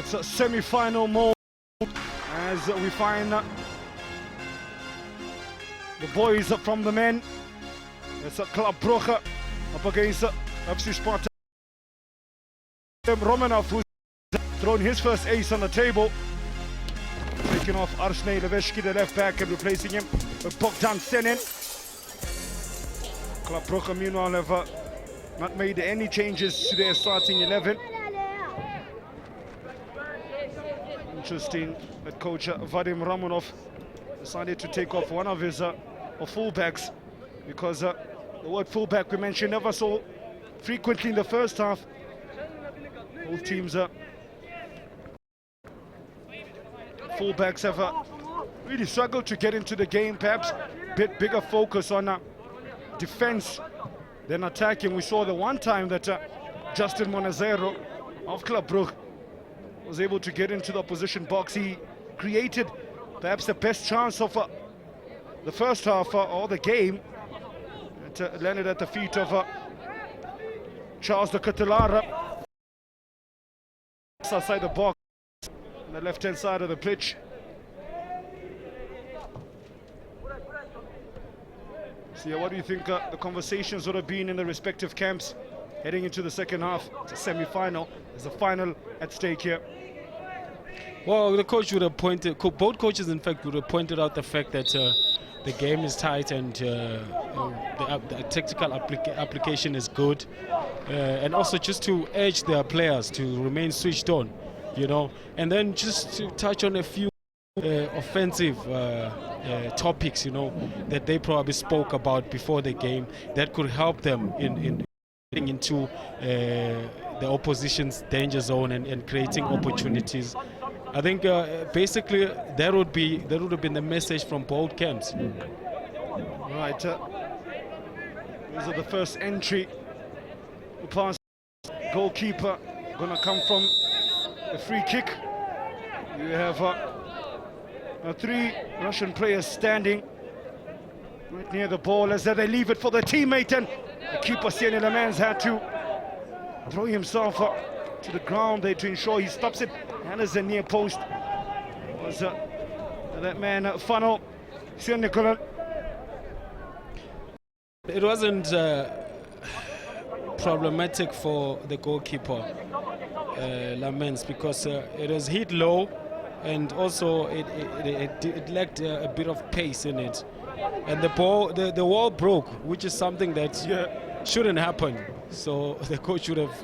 It's a semi-final mode as we find the boys from the men. It's a Club Brugge up against FC Sparta. Romanov, who's thrown his first ace on the table. Taking off Arsney Leveshki, the left back, and replacing him with Bogdan Senin. Club Brugge, meanwhile, have not made any changes to their starting 11. Interesting that coach Vadim Romanov decided to take off one of his fullbacks, because the word fullback we mentioned never so frequently in the first half. Both teams fullbacks have really struggled to get into the game. Perhaps a bit bigger focus on defense than attacking. We saw the one time that Justin Monazero of Club Brugge was able to get into the opposition box. He created perhaps the best chance of the first half or the game. It landed at the feet of Charles de Catalara outside the box on the left-hand side of the pitch. So yeah, what do you think the conversations would have been in the respective camps heading into the second half? It's a semi-final. There's a final at stake here. Well, the coach would have pointed, both coaches in fact would have pointed out the fact that the game is tight and the tactical application is good, and also just to urge their players to remain switched on, you know, and then just to touch on a few offensive topics, you know, that they probably spoke about before the game that could help them in getting into the opposition's danger zone and creating opportunities. I think basically that would have been the message from both camps. Right, these are the first entry. The pass, goalkeeper gonna come from the free kick. You have 3 Russian players standing right near the ball as they leave it for the teammate, and the keeper Siene Lemans had to throw himself to the ground there to ensure he stops it. And as a near post was that man Funnel Nicola. It wasn't problematic for the goalkeeper Lamens, because it was hit low, and also it lacked a bit of pace in it, and the wall broke, which is something that shouldn't happen. So the coach would have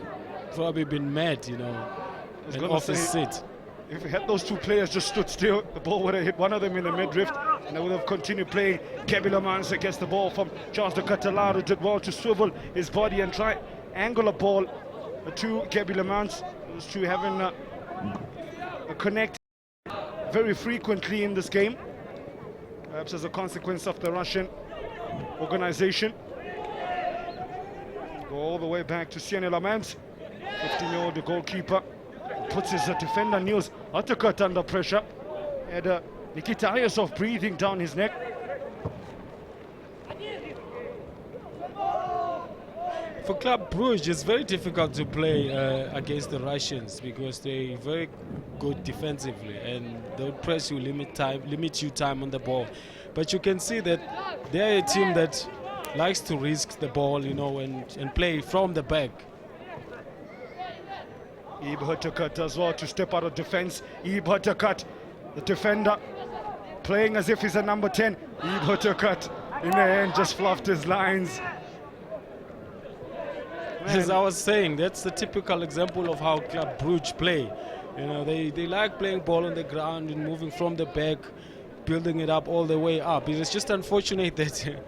probably been mad, you know, and off his seat. If we had those 2 players just stood still, the ball would have hit one of them in the midriff, and they would have continued playing. Gabi Lamans gets the ball from Charles de Catalara, did well to swivel his body and try angle a ball to Gabi Lamans. Those 2 having a connect very frequently in this game, perhaps as a consequence of the Russian organization. Go all the way back to Siene Lamans, 15-year-old goalkeeper. Puts his defender Niels Atterkut under pressure, and Nikita Ayasov breathing down his neck. For Club Brugge, it's very difficult to play against the Russians, because they're very good defensively and they'll press you, limit you time on the ball. But you can see that they're a team that likes to risk the ball, you know, and play from the back. Ib Hutterkut as well to step out of defense. Ib Hutterkut, the defender, playing as if he's a number 10. Ib Hutterkut in the end just fluffed his lines. As I was saying, that's the typical example of how Club Brugge play. You know, they like playing ball on the ground and moving from the back, building it up all the way up. It is just unfortunate that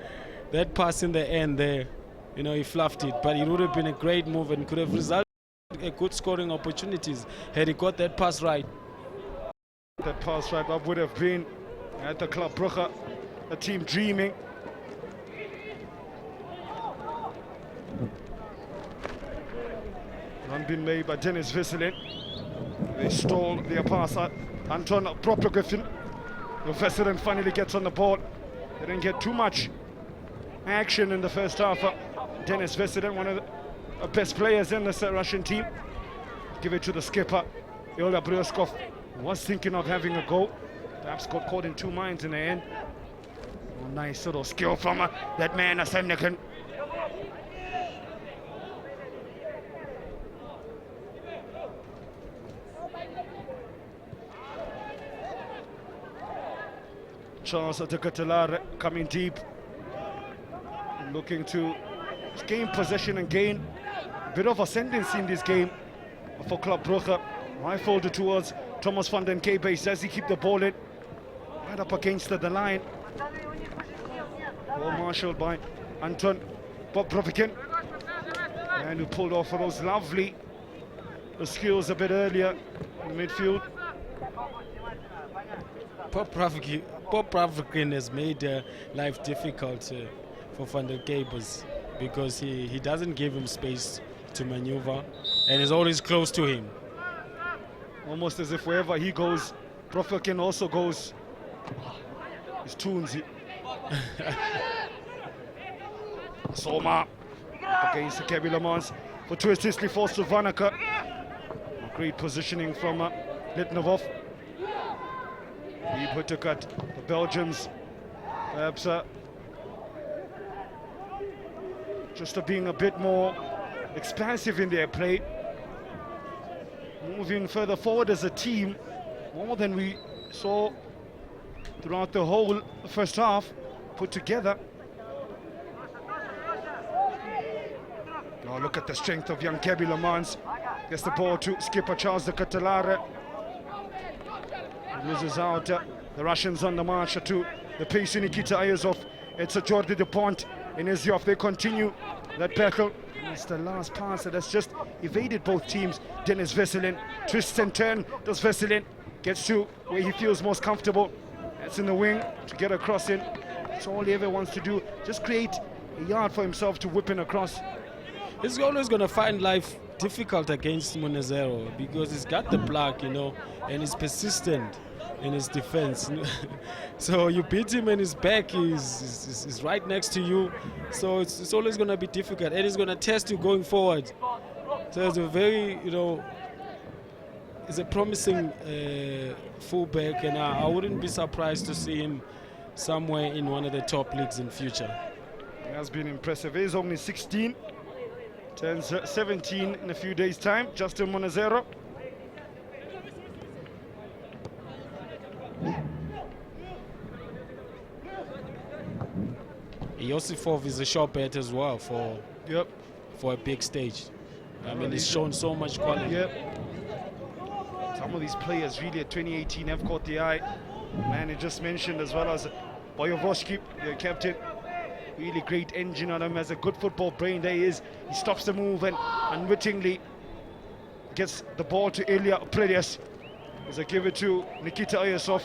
that pass in the end there, you know, he fluffed it, but it would have been a great move and could have resulted a good scoring opportunities had he got that pass right. That pass right up would have been at the Club Brugge, a team dreaming. Run been made by Dennis Vesselin. They stole their pass at Anton Propogriffin. Vesselin finally gets on the ball. They didn't get too much action in the first half. Dennis Vesselin, one of the best players in this Russian team. Give it to the skipper, Ilya Bryskov was thinking of having a go. Perhaps got caught in two minds in the end. Oh, nice little skill from that man, Asemnikan. Charles Adekatelare coming deep, looking to gain possession and gain a bit of ascendancy in this game for Club Brugge. Rifled towards Thomas van den Kebe. Does he keep the ball in? Right up against the line. Well marshaled by Anton Bobrovikin. And who pulled off for those lovely skills a bit earlier in the midfield. Bobrovikin has made life difficult for Van der Kebers because he doesn't give him space to maneuver and is always close to him. Almost as if wherever he goes, Bobrovikin also goes. His tunes. Soma against Kebi Lamans for twistlessly forced to Vanaka. Great positioning from Litnovov. He put to cut the Belgians. Perhaps just being a bit more expansive in their play. Moving further forward as a team, more than we saw throughout the whole first half put together. Oh, look at the strength of young Kebi Lamans. Gets the ball to skipper Charles Adekatelare. Loses out the Russians on the march to the pace Nikita Ayazov. It's a Jordi Dupont in Izyov. They continue that battle. And it's the last pass that has just evaded both teams. Dennis Veselin twists and turns. Does Veselin gets to where he feels most comfortable. That's in the wing to get across in. That's all he ever wants to do. Just create a yard for himself to whip in across. He's always going to find life difficult against Monezero because he's got the block, you know, and he's persistent in his defense. So you beat him and his back is right next to you. So it's always going to be difficult, and he's going to test you going forward. So it's a very, you know, it's a promising fullback, and I wouldn't be surprised to see him somewhere in one of the top leagues in future. He has been impressive. He's only 16. Turns 17 in a few days' time. Justin Monezero. Yosifov is a sure bet as well for a big stage. I mean, he's shown so much quality. Yep. Some of these players really at 2018 have caught the eye. Man, he just mentioned as well as Boyovoshki, the captain. Really great engine on him, has a good football brain. There he is. He stops the move and unwittingly gets the ball to Ilya Predes. As I give it to Nikita Ayasov.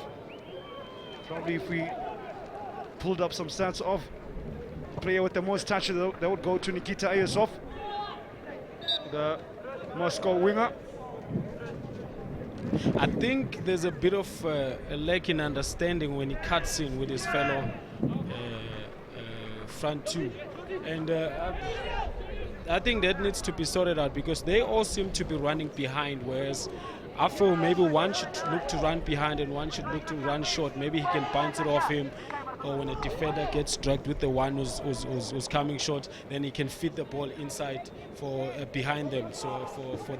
Probably if we pulled up some stats of the player with the most touches, that would go to Nikita Ayasov, the Moscow winger. I think there's a bit of a lack in understanding when he cuts in with his fellow front two, and I think that needs to be sorted out because they all seem to be running behind, whereas I feel maybe one should look to run behind and one should look to run short. Maybe he can bounce it off him, or when a defender gets dragged with the one who's coming short, then he can feed the ball inside for behind them, so for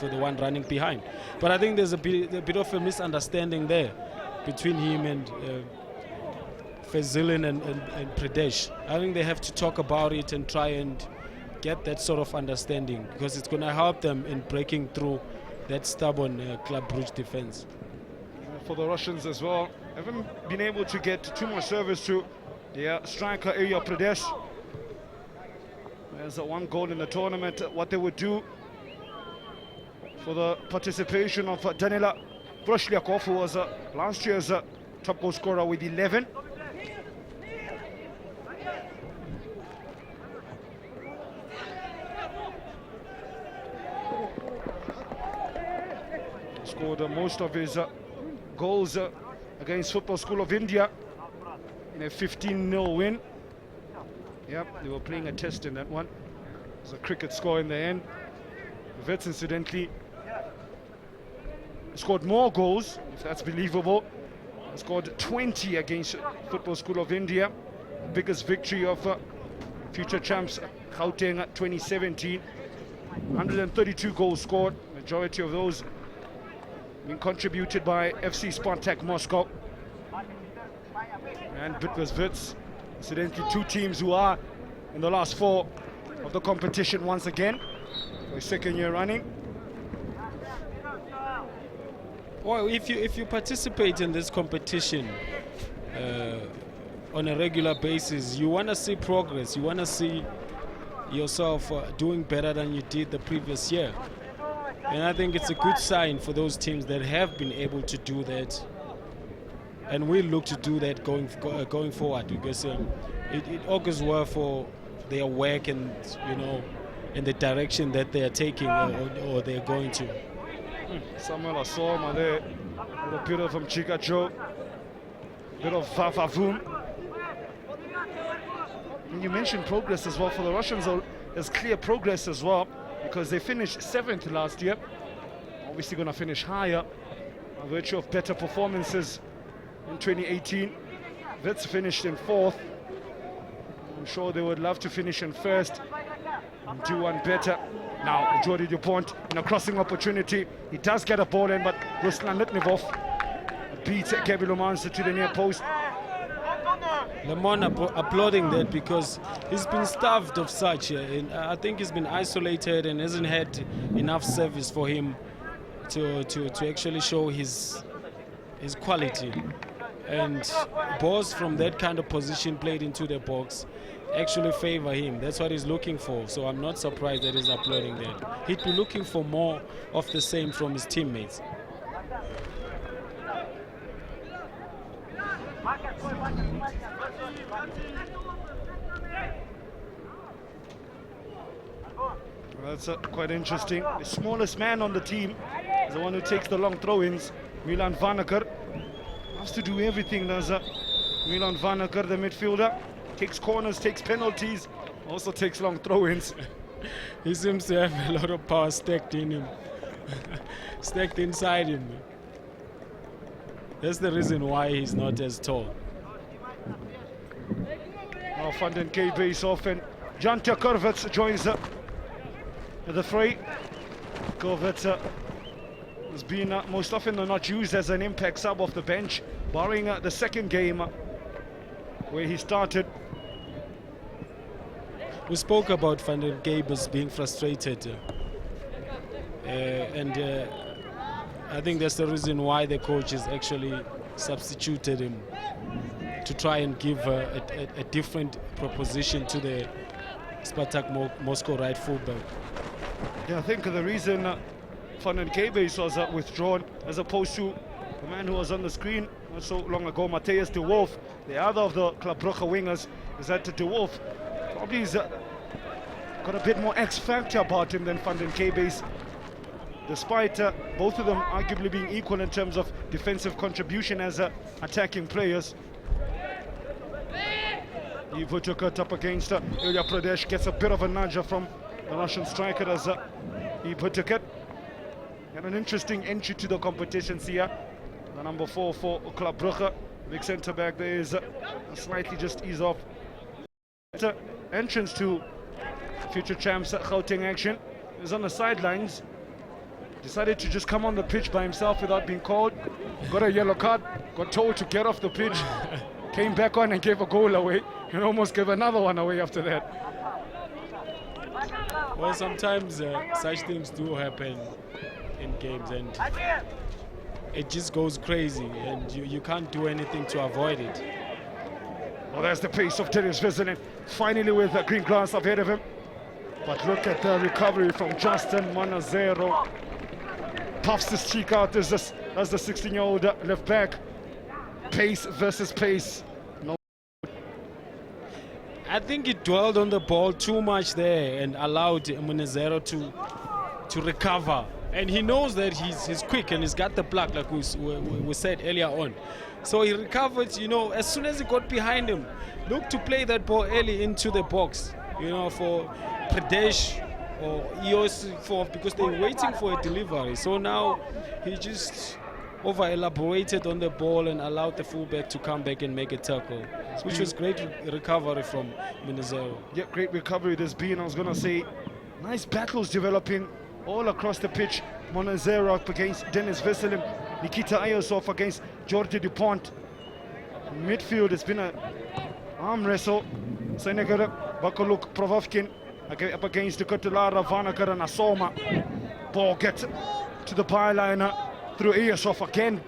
the one running behind. But I think there's a bit of a misunderstanding there between him and Fezilin and Pradesh. I think they have to talk about it and try and get that sort of understanding because it's going to help them in breaking through that stubborn Club Brugge defense. For the Russians as well, haven't been able to get too much service to their striker Ilya Pradesh. There's one goal in the tournament. What they would do for the participation of Danila Broshlyakov, who was last year's top goal scorer with 11. Scored most of his goals against Football School of India in a 15-0 win. Yep, they were playing a test in that one. It was a cricket score in the end. The Wits, incidentally, scored more goals, if that's believable. Scored 20 against Football School of India. Biggest victory of future champs Gauteng 2017. 132 goals scored, majority of those being contributed by FC Spartak Moscow and Wits. Incidentally, two teams who are in the last four of the competition once again for a second year running. Well, if you participate in this competition on a regular basis, you want to see progress. You want to see yourself doing better than you did the previous year. And I think it's a good sign for those teams that have been able to do that. And we look to do that going forward, because it augurs well for their work and, you know, in the direction that they are taking or they're going to. Samuel Asoma there, a bit of Chika Joe, a bit of Vavavoom. And you mentioned progress as well for the Russians. There's clear progress as well, because they finished 7th last year. Obviously going to finish higher by virtue of better performances in 2018. Wits finished in 4th. I'm sure they would love to finish in 1st and do one better. Now, Jordi Dupont in a crossing opportunity. He does get a ball in, but Ruslan Litnivov beats Gabi Lomansa to the near post. Lemon applauding that, because he's been starved of such. And I think he's been isolated and hasn't had enough service for him to actually show his quality. And balls from that kind of position played into the box actually favor him. That's what he's looking for. So I'm not surprised that he's applauding that. He'd be looking for more of the same from his teammates. That's quite interesting. The smallest man on the team is the one who takes the long throw-ins. Milan Vanaker has to do everything. Does Milan Vanaker, the midfielder, takes corners, takes penalties, also takes long throw-ins. He seems to have a lot of power stacked in him, stacked inside him. That's the reason why he's not as tall. Now Fanden K base off, and Janta Kurvets joins the fray. Kurvets has been most often than not used as an impact sub off the bench, barring the second game where he started. We spoke about Van der Gabers being frustrated, and I think that's the reason why the coach has actually substituted him to try and give a different proposition to the Spartak Moscow right fullback. Yeah, I think the reason Van den Gabers was withdrawn, as opposed to the man who was on the screen not so long ago, Matthias de Wolf, the other of the Club Brugge wingers, is that de Wolf probably has got a bit more X factor about him than Van den Gabers, despite both of them arguably being equal in terms of defensive contribution as attacking players. Ivo took it up against Ilya Pradesh, gets a bit of a nudge from the Russian striker as Ivo took it. And an interesting entry to the competitions here. The number 4 for Club Brugge, big centre back there, is slightly just ease off. Entrance to future champs Gauteng action is on the sidelines. Decided to just come on the pitch by himself without being called. Got a yellow card, got told to get off the pitch. Came back on and gave a goal away, and almost gave another one away after that. Well, sometimes such things do happen in games, and it just goes crazy, and you can't do anything to avoid it. Well, there's the pace of Dennis Vizelen, finally with a green glass ahead of him. But look at the recovery from Justin Manazero. Puffs his cheek out as the 16-year-old left back. Pace versus pace. No. I think he dwelled on the ball too much there and allowed Manazero to recover. And he knows that he's quick and he's got the pluck, like we said earlier on. So he recovered, you know, as soon as he got behind him, looked to play that ball early into the box, you know, for Pradesh or EOS for, because they're waiting for a delivery. So now he just over elaborated on the ball and allowed the fullback to come back and make a tackle, which was great recovery from Minazero. Yeah, great recovery there's been. I was going to say, nice battles developing all across the pitch. Monazero up against Dennis Veselim, Nikita Ayosov against Jordi Dupont. In midfield, it's been an arm wrestle. Senegara, Bakaluk, Provovkin up against the Kotelara, Vanakar and Asoma. Ball gets to the byliner through Ayosov again,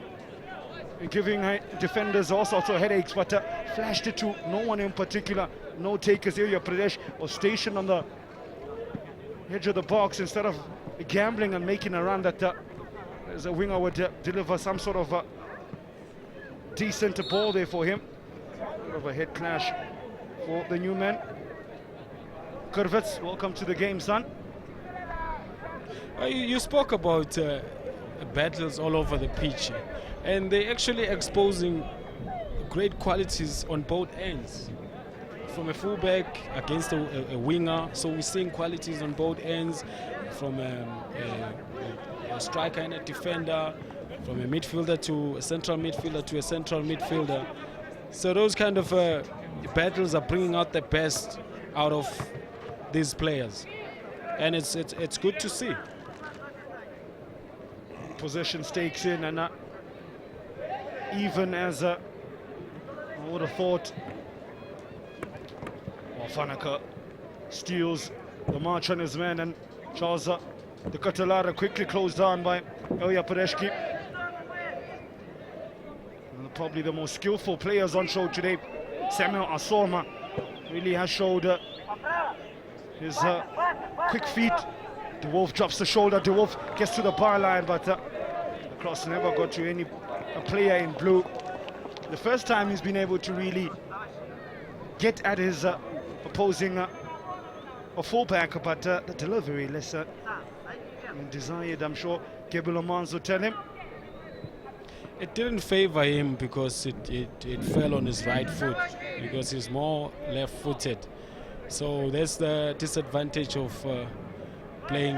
giving defenders all sorts of headaches, but flashed it to no one in particular. No takers. Ilya Pradesh was stationed on the edge of the box instead of gambling and making a run that as a winger would deliver some sort of decent ball there for him. Bit of a head clash for the new man. Kurvitz, welcome to the game, son. You spoke about battles all over the pitch, and they're actually exposing great qualities on both ends. From a fullback against a winger, so we're seeing qualities on both ends, from a striker and a defender, from a midfielder to a central midfielder to a central midfielder. So those kind of battles are bringing out the best out of these players, and it's good to see. Possession stakes in, and even as I would have thought, Fanaka steals the march on his man, and Charles the Katalara quickly closed down by Ilya Pereshki. Probably the most skillful players on show today. Samuel Asoma really has showed his quick feet. De Wolf drops the shoulder. De Wolf gets to the byline, but the cross never got to any player in blue. The first time he's been able to really get at his opposing a fullback, but the delivery less desired, I'm sure Gebel Omans will tell him. It didn't favor him because it fell on his right foot, because he's more left-footed. So that's the disadvantage of playing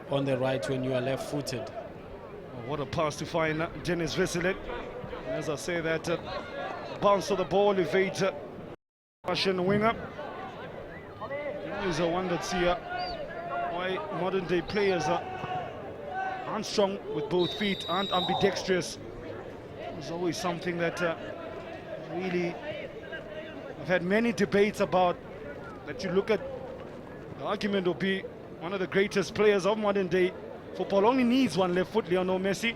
on the right when you are left-footed. Oh, what a pass to find Dennis Veselim. As I say, that bounce of the ball evades Russian winger. Always a wonder to see why modern-day players aren't strong with both feet, aren't ambidextrous. There's always something that really I've had many debates about. That you look at, the argument will be one of the greatest players of modern day football only needs one left foot, Lionel Messi.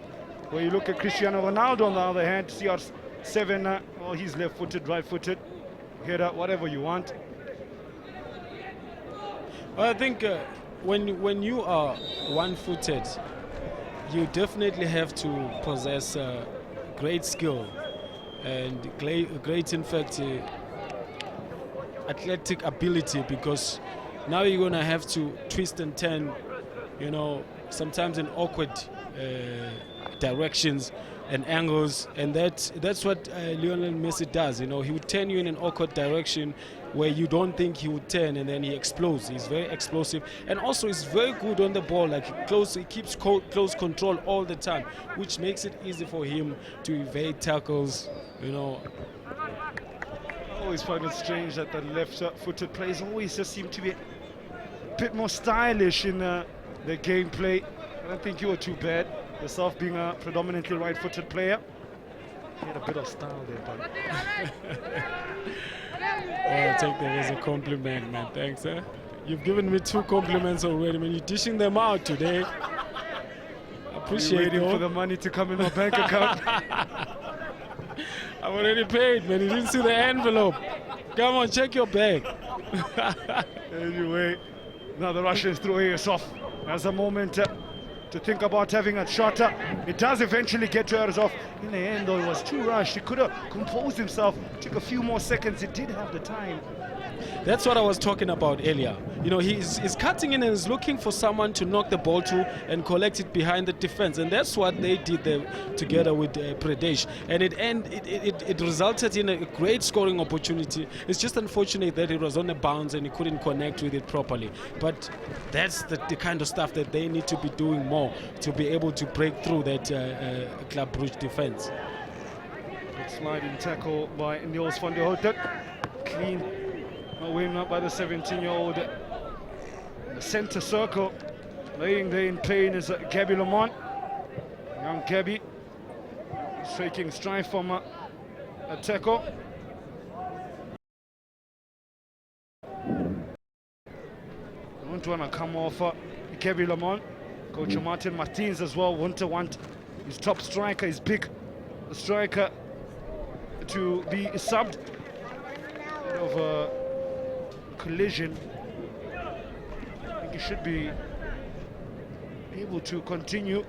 Where you look at Cristiano Ronaldo on the other hand, CR7, oh, he's left-footed, right-footed, header, whatever you want. Well, I think when you are one-footed, you definitely have to possess great skill and great, in fact, athletic ability, because now you're going to have to twist and turn, you know, sometimes in awkward directions and angles, and that's what Lionel Messi does. You know, he would turn you in an awkward direction where you don't think he would turn, and then he explodes. He's very explosive, and also he's very good on the ball. Like he keeps close control all the time, which makes it easy for him to evade tackles. You know, I always find it strange that the left-footed players always just seem to be a bit more stylish in their gameplay. I don't think you were too bad, yourself being a predominantly right-footed player. You had a bit of style there, buddy. Well, I'll take that as a compliment, man. Thanks, eh? You've given me 2 compliments already, man. You're dishing them out today. Appreciate it. Waiting for the money to come in my bank account. I've already paid, man. You didn't see the envelope. Come on, check your bag. Anyway, now the Russians throw Ayosov. There's a moment to think about having a shot. It does eventually get to Ayosov. In the end, though, it was too rushed. He could have composed himself. Took a few more seconds. He did have the time. That's what I was talking about earlier. You know, he's cutting in and is looking for someone to knock the ball to and collect it behind the defense, and that's what they did there together with Pradesh, and it resulted in a great scoring opportunity. It's just unfortunate that it was on the bounce and he couldn't connect with it properly. But that's the kind of stuff that they need to be doing more to be able to break through that Club Brugge defense. Good sliding tackle by Niels van der Houten. Clean win up by the 17-year-old. The center circle, laying there in pain is Gabby Lamont. Young Gabby, taking stride from a tackle. Don't want to come off Gabby Lamont. Coach Martin Martins as well won't want his top striker, his big striker, to be subbed. Bit of a collision. I think he should be able to continue.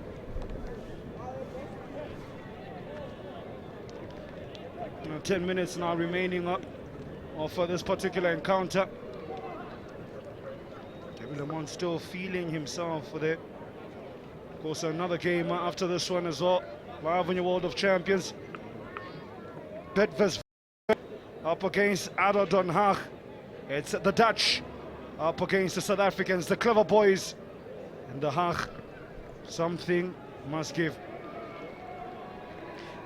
You know, 10 minutes now remaining of this particular encounter. Kevin Lamont still feeling himself for there. Of course, another game after this one as well. Live on your World of Champions. Bedvers up against ADO Den Haag. It's the Dutch up against the South Africans, the clever boys in The Haag. Something must give.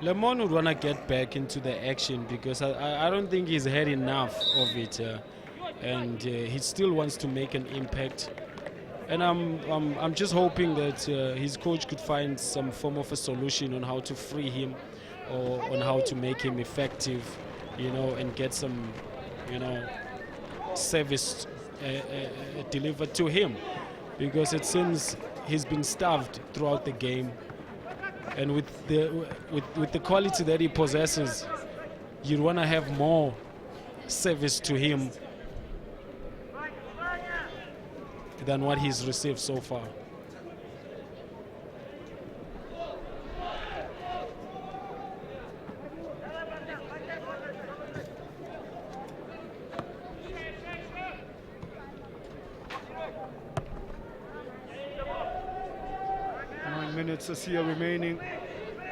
Lemon would want to get back into the action because I don't think he's had enough of it, and he still wants to make an impact. And I'm just hoping that his coach could find some form of a solution on how to free him or on how to make him effective, you know, and get some, you know, service delivered to him, because it seems he's been starved throughout the game, and with the quality that he possesses, you'd want to have more service to him than what he's received so far. Minutes this year remaining.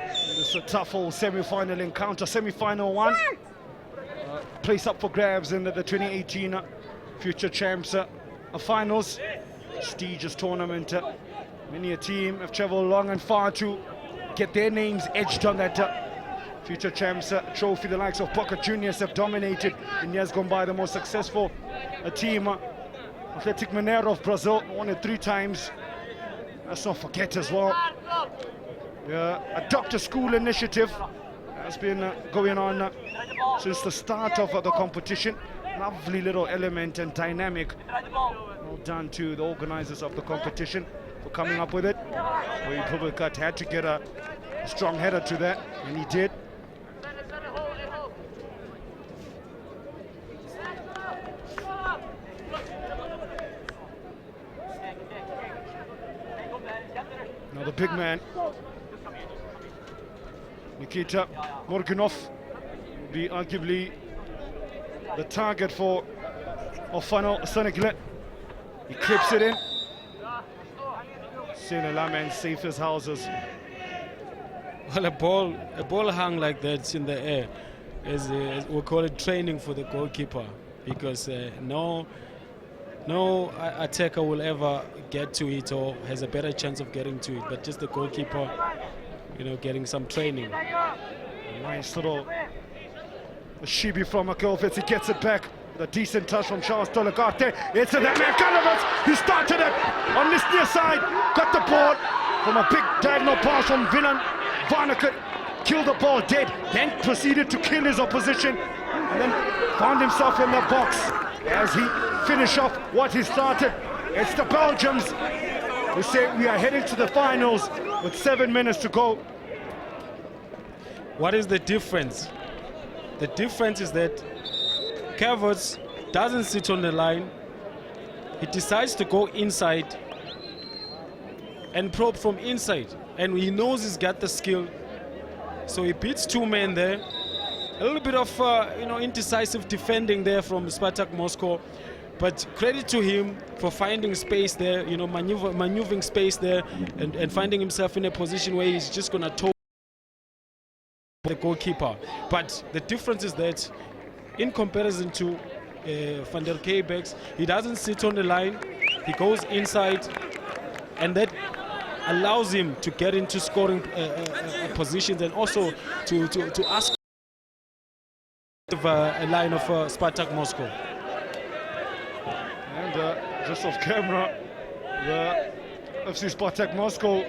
It's a tough old semi-final encounter, semi-final one. Place up for grabs in the 2018 Future Champs finals. Prestigious tournament. Many a team have traveled long and far to get their names edged on that Future Champs trophy. The likes of Boca Juniors have dominated in years gone by. The most successful team, Athletic Mineiro of Brazil, won it 3 times. Let's not forget as well, a doctor school initiative has been going on since the start of the competition. Lovely little element and dynamic. Well done to the organizers of the competition for coming up with it. Where Publicat had to get a strong header to that, and he did. Now the big man, Nikita Morgunov, will be arguably the target for Ofano Seneglet. He clips it in. Senelaman safe as houses. Well, a ball hung like that in the air is we call it training for the goalkeeper, because no attacker will ever get to it or has a better chance of getting to it, but just the goalkeeper, you know, getting some training. Nice little Shibi from Akelvitz. He gets it back. The decent touch from Charles Tolagate. It's a that man Kalovitz. He started it on this near side. Got the ball from a big diagonal pass from Villain Varnaka. Killed the ball dead. Then proceeded to kill his opposition. And then found himself in the box as he finished off what he started. It's the Belgians who say we are heading to the finals with 7 minutes to go. What is the difference? The difference is that Kavos doesn't sit on the line. He decides to go inside and probe from inside. And he knows he's got the skill. So he beats 2 men there. A little bit of indecisive defending there from Spartak Moscow, but credit to him for finding space there, maneuvering space there, and finding himself in a position where he's just gonna toe the goalkeeper. But the difference is that, in comparison to Van der Keybex, he doesn't sit on the line. He goes inside, and that allows him to get into scoring positions, and also to ask a line of Spartak Moscow. And just off camera, the FC Spartak Moscow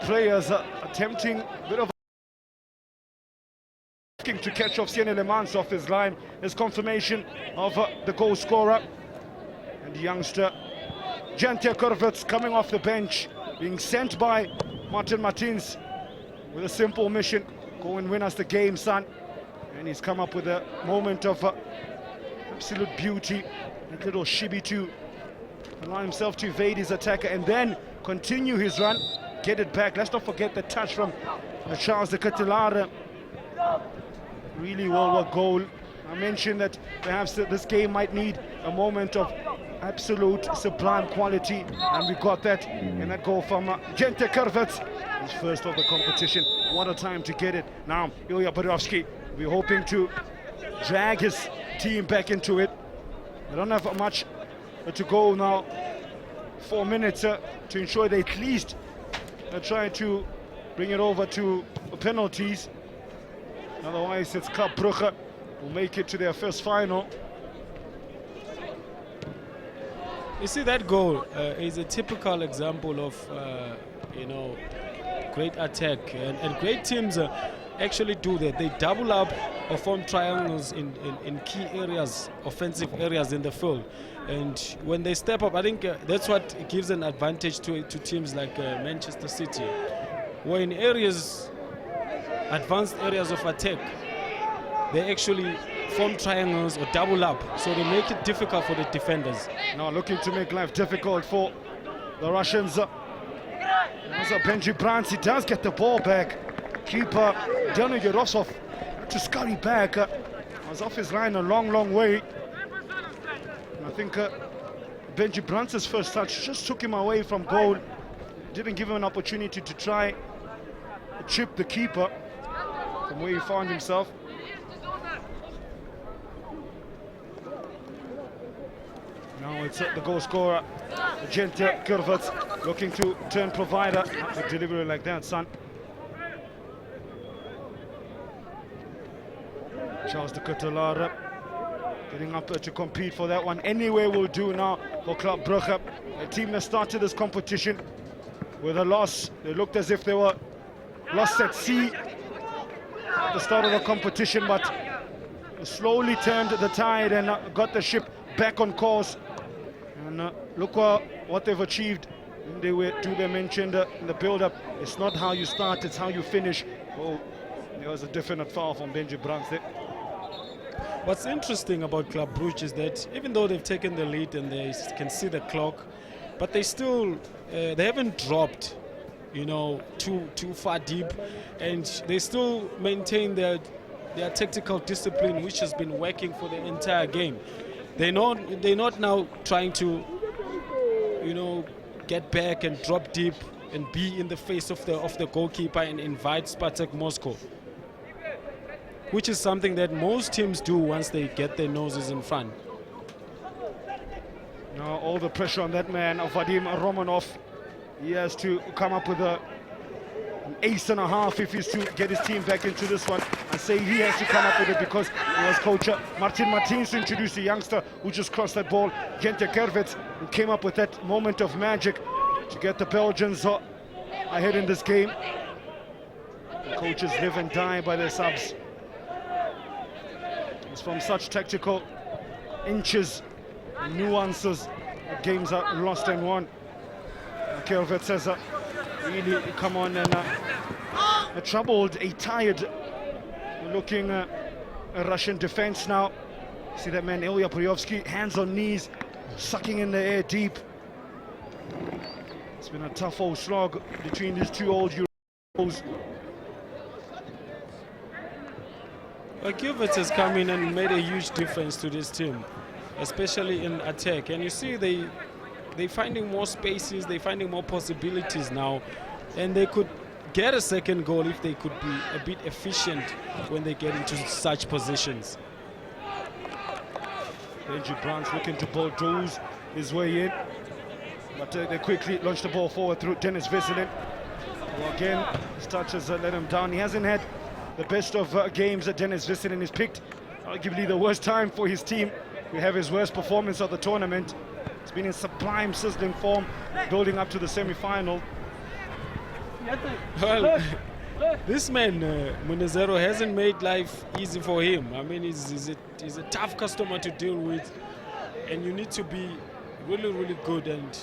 players attempting a bit of to catch off Siene Lemans off his line. His confirmation of the goal scorer, and the youngster Jente Kurvets coming off the bench, being sent by Martin Martins with a simple mission: go and win us the game, son. And he's come up with a moment of absolute beauty. A little shibby to allow himself to evade his attacker and then continue his run, get it back. Let's not forget the touch from Charles de Ketelaere. Really well worked goal. I mentioned that perhaps this game might need a moment of absolute sublime quality, and we got that in that goal from Jente Kurvets, his first of the competition. What a time to get it. Now Ilya Borovsky, we're hoping to drag his team back into it. They don't have much to go now. 4 minutes to ensure they at least try to bring it over to penalties. Otherwise, it's Club Brugge will make it to their first final. You see, that goal is a typical example of, great attack, and great teams actually do that. They double up or form triangles in key areas, offensive areas in the field. And when they step up, I think that's what gives an advantage to teams like Manchester City, where in areas, advanced areas of attack, they actually form triangles or double up, so they make it difficult for the defenders. Now looking to make life difficult for the Russians. Benji Brands, he does get the ball back. Keeper Daniel Yerosov to scurry back. Was off his line a long way. And I think Benji Brands' first touch just took him away from goal. Didn't give him an opportunity to try chip the keeper from where he found himself. Now it's the goal scorer, Jente Kurvets, looking to turn provider. Not a delivery like that, son. Charles de Ketelaere getting up to compete for that one. Anyway will do now for Club Brugge, a team that started this competition with a loss. They looked as if they were lost at sea at the start of the competition, but slowly turned the tide and got the ship back on course. And look what they've achieved. They mentioned in the build-up, it's not how you start, it's how you finish. Oh, there was a definite foul from Benji Brands there. What's interesting about Club Brugge is that even though they've taken the lead and they can see the clock, but they still they haven't dropped, too far deep, and they still maintain their tactical discipline, which has been working for the entire game. They're not now trying to, get back and drop deep and be in the face of the goalkeeper and invite Spartak Moscow, which is something that most teams do once they get their noses in front. Now all the pressure on that man, Vadim Romanov. He has to come up with an ace and a half if he's to get his team back into this one. I say he has to come up with it because it was coach Martin Martins to introduce the youngster who just crossed that ball, Jente Kurvets, who came up with that moment of magic to get the Belgians ahead in this game. The coaches live and die by their subs. It's from such tactical inches and nuances that games are lost and won. Kurvets has really come on and a troubled, a tired looking Russian defense now. See that man Ilya Borovsky, hands on knees, sucking in the air deep. It's been a tough old slog between these two old Euros. Well, Wits has come in and made a huge difference to this team, especially in attack. And you see they're finding more spaces, they're finding more possibilities now, and they could get a second goal if they could be a bit efficient when they get into such positions. Benji Brandt's looking to bulldoze his way in, but they quickly launched the ball forward through Dennis Vesselin, who again, his touches let him down. He hasn't had the best of games that Dennis Vesselin has picked. Arguably the worst time for his team. We have his worst performance of the tournament. It's been in sublime, sizzling form, building up to the semi-final. Well, this man, Munezero, hasn't made life easy for him. I mean, he's a tough customer to deal with, and you need to be really, really good and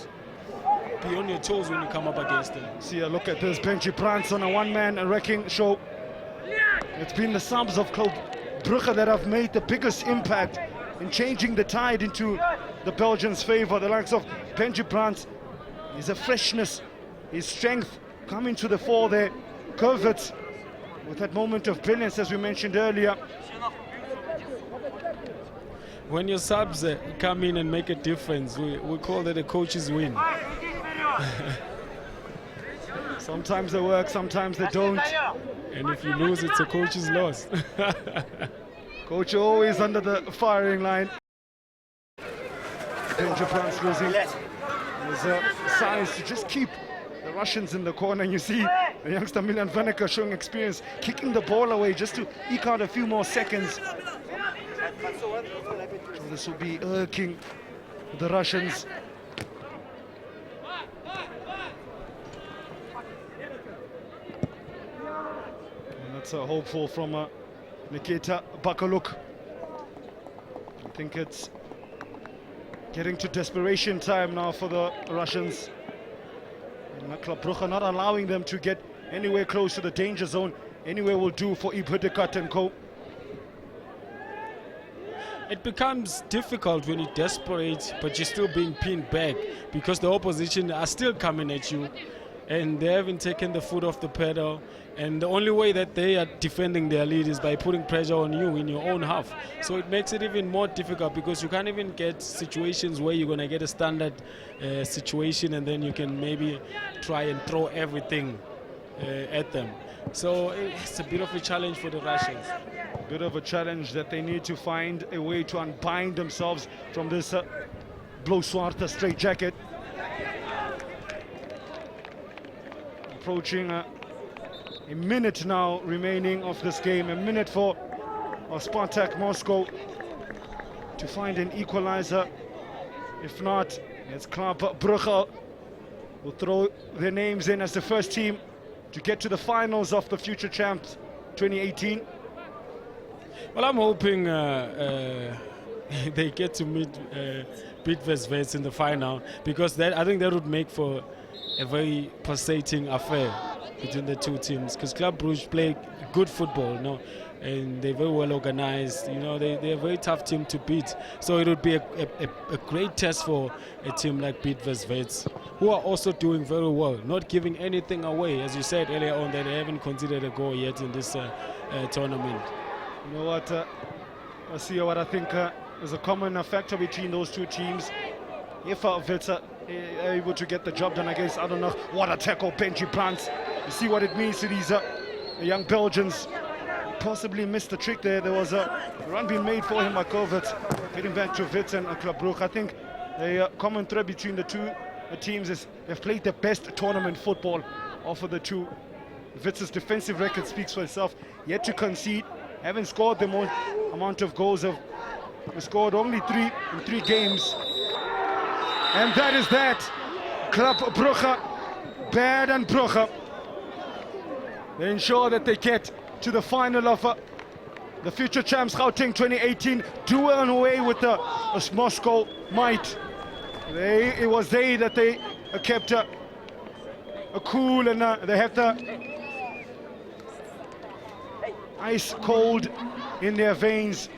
be on your toes when you come up against him. See a look at this, Benji Brandt on a one-man wrecking show. It's been the subs of Club Brugge that have made the biggest impact in changing the tide into the Belgians' favor. The likes of Benji Brandt, his freshness, his strength coming to the fore there. Wits with that moment of brilliance, as we mentioned earlier. When your subs come in and make a difference, we call that a coach's win. Sometimes they work, sometimes they don't. And if you lose, it's a coach's loss. Coach always under the firing line. Benji Brandt's losing. There's signs to just keep the Russians in the corner, and you see the youngster Milan Vanica showing experience, kicking the ball away just to eke out a few more seconds. So this will be irking the Russians. And that's a hopeful from Nikita Bakaluk. I think it's getting to desperation time now for the Russians. And Club Brugge not allowing them to get anywhere close to the danger zone. Anywhere will do for Ibhudekat and co. It becomes difficult when you're desperate, but you're still being pinned back because the opposition are still coming at you and they haven't taken the foot off the pedal. And the only way that they are defending their lead is by putting pressure on you in your own half. So it makes it even more difficult because you can't even get situations where you're going to get a standard situation and then you can maybe try and throw everything at them. So it's a bit of a challenge for the Russians. Bit of a challenge that they need to find a way to unbind themselves from this blue-zwarte straitjacket. Approaching a minute now remaining of this game, a minute for Spartak Moscow to find an equalizer. If not, it's Club Brugge will throw their names in as the first team to get to the finals of the Future Champs 2018. Well, I'm hoping they get to beat Wits in the final, because I think that would make for a very pulsating affair between the two teams, because Club Brugge play good football, you know, and they're very well organized. You know, they're a very tough team to beat. So it would be a great test for a team like Wits, who are also doing very well, not giving anything away. As you said earlier on, that they haven't considered a goal yet in this tournament. You know what, I see what I think is a common factor between those two teams. If Wits are able to get the job done against, I don't know, what a tackle, Benji Brandt. You see what it means to these young Belgians. Possibly missed the trick there. There was a run being made for him by Wits, getting back to Wits and Club Brugge. I think the common thread between the two teams is they've played the best tournament football of the two. Wits' defensive record speaks for itself. Yet to concede, haven't scored the most amount of goals. Have scored only 3 in 3 games. And that is that. Club Brugge, Bad and Brugge. They ensure that they get to the final of the Future Champs Gauteng 2018. Do away with the Moscow might. It was that they kept a cool, and they had the ice cold in their veins,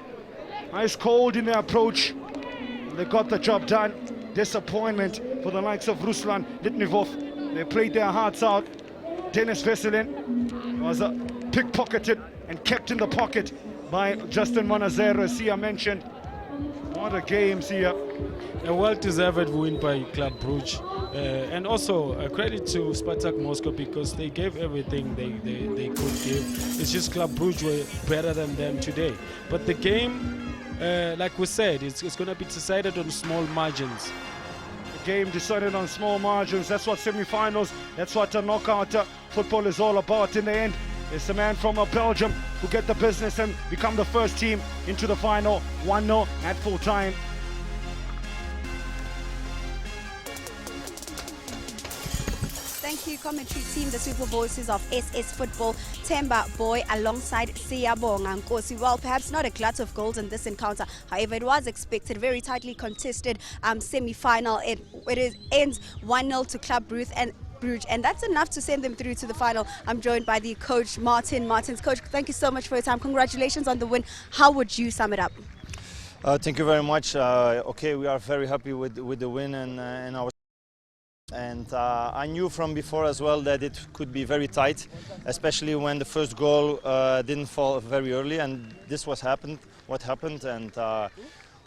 ice cold in their approach. They got the job done. Disappointment for the likes of Ruslan Litvinov. They played their hearts out. Dennis Vesselin was pickpocketed and kept in the pocket by Justin Monazero, as Sia mentioned. What a game, Sia. A well-deserved win by Club Brugge. And also credit to Spartak Moscow because they gave everything they could give. It's just Club Brugge were better than them today. But the game, like we said, it's going to be decided on small margins. The game decided on small margins. That's what semi-finals, that's what a knockout football is all about in the end. It's the man from Belgium who get the business and become the first team into the final, 1-0 at full time. Thank you, commentary team, the super voices of SS Football, Temba Boy alongside Siyabonga Nkosi. Well, perhaps not a glut of goals in this encounter. However, it was expected, very tightly contested semi-final. It ends 1-0 to Club Brugge, and that's enough to send them through to the final. I'm joined by the coach, Martin. Coach, thank you so much for your time. Congratulations on the win. How would you sum it up? Thank you very much. Okay, we are very happy with the win and our. And I knew from before as well that it could be very tight, especially when the first goal didn't fall very early, and this what happened. And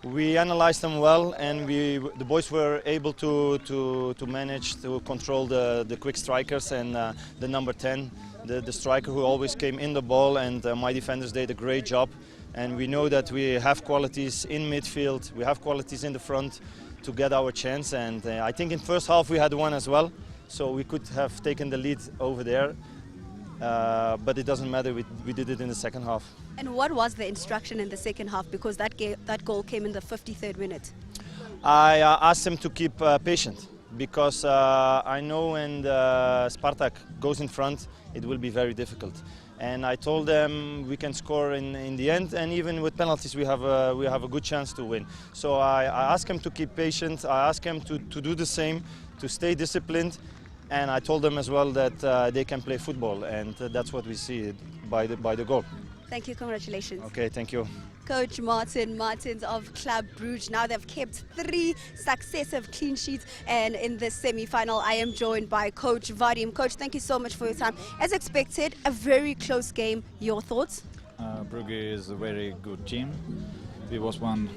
we analyzed them well, and the boys were able to manage to control the quick strikers and the number 10, the striker who always came in the ball, and my defenders did a great job. And we know that we have qualities in midfield, we have qualities in the front to get our chance, and I think in first half we had one as well, so we could have taken the lead over there, but it doesn't matter, we did it in the second half. And what was the instruction in the second half, because that goal came in the 53rd minute? I asked them to keep patient, because I know when Spartak goes in front it will be very difficult. And I told them we can score in the end, and even with penalties we have a good chance to win. So I asked them to keep patient, I asked them to do the same, to stay disciplined, and I told them as well that they can play football, and that's what we see by the goal. Thank you, congratulations. Okay, thank you. Coach Martins of Club Brugge. Now they've kept 3 successive clean sheets, and in the semi-final I am joined by Coach Vadim. Coach, thank you so much for your time. As expected, a very close game. Your thoughts? Brugge is a very good team. There was one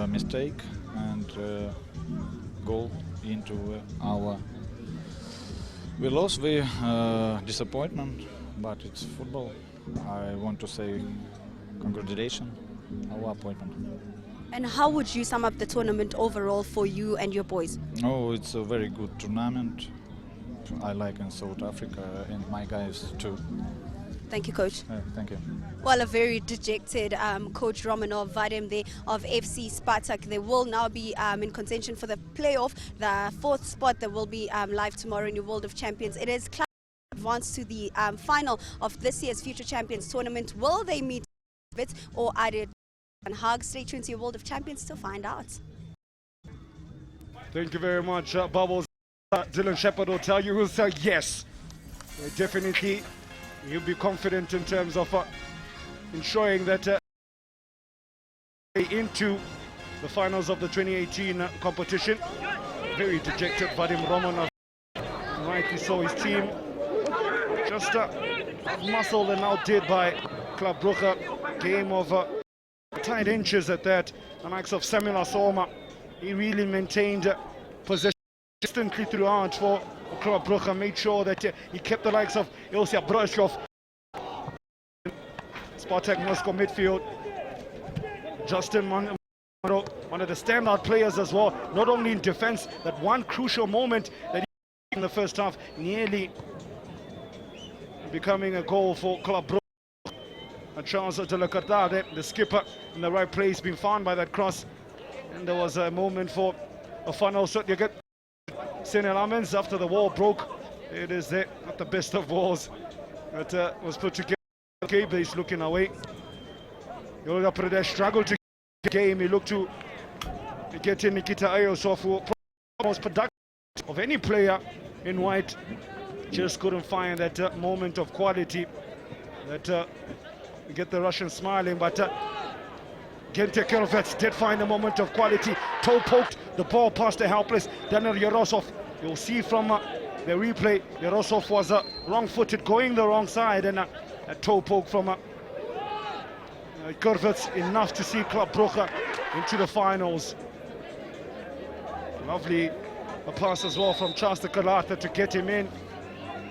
mistake and goal into our. We lost, disappointment, but it's football. I want to say congratulations. Our appointment. And how would you sum up the tournament overall for you and your boys? Oh, it's a very good tournament. I like in South Africa and my guys too. Thank you, Coach. Thank you. Well, a very dejected Coach Romanov Vadim there of FC Spartak. They will now be in contention for the playoff, the 4th spot that will be live tomorrow in your World of Champions. It is Club advanced to the final of this year's Future Champions tournament. Will they meet Wits or ADH and Hug? Stay tuned to your World of Champions to find out. Thank you very much, Bubbles. Dylan Shepherd will tell you, will say yes. Definitely, you'll be confident in terms of ensuring that into the finals of the 2018 competition. Very dejected Vadim Romanov. Rightly so, his team just muscled and outdid by Club Brugge. Game of tight inches at that. The likes of Samuel Asoma, he really maintained possession consistently throughout for Club Brugge. Made sure that he kept the likes of Ilya Brashov. Spartak Moscow midfield. Justin Monaro, one of the standout players as well, not only in defense, that one crucial moment that he in the first half, nearly becoming a goal for Club Brugge. Charles de la Cardade, the skipper, in the right place, being found by that cross, and there was a moment for a funnel shot. You get Senel Amens after the wall broke. It is there, not the best of walls that was put together. Okay, but he's looking away. Yoga Pradesh struggled to get the game. He looked to get in Nikita Ayosov, who most productive of any player in white. Just couldn't find that moment of quality that get the Russian smiling, but Gente Kerovets did find a moment of quality. Toe poked the ball past the helpless Daniel Yarosov. You'll see from the replay, Yarosov was wrong-footed, going the wrong side, and a toe poke from Kurvitz enough to see Club Brugge into the finals. Lovely a pass as well from Charles de Kalata to get him in.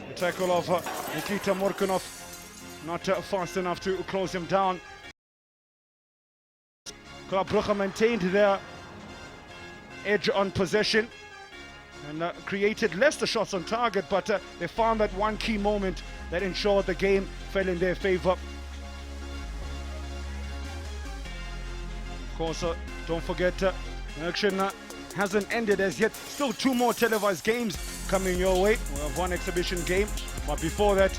The tackle of Nikita Morkunov, not fast enough to close him down. Club Brugge maintained their edge on possession and created less the shots on target, but they found that one key moment that ensured the game fell in their favor. Of course, don't forget, the action hasn't ended as yet. Still 2 more televised games coming your way. We have 1 exhibition game, but before that,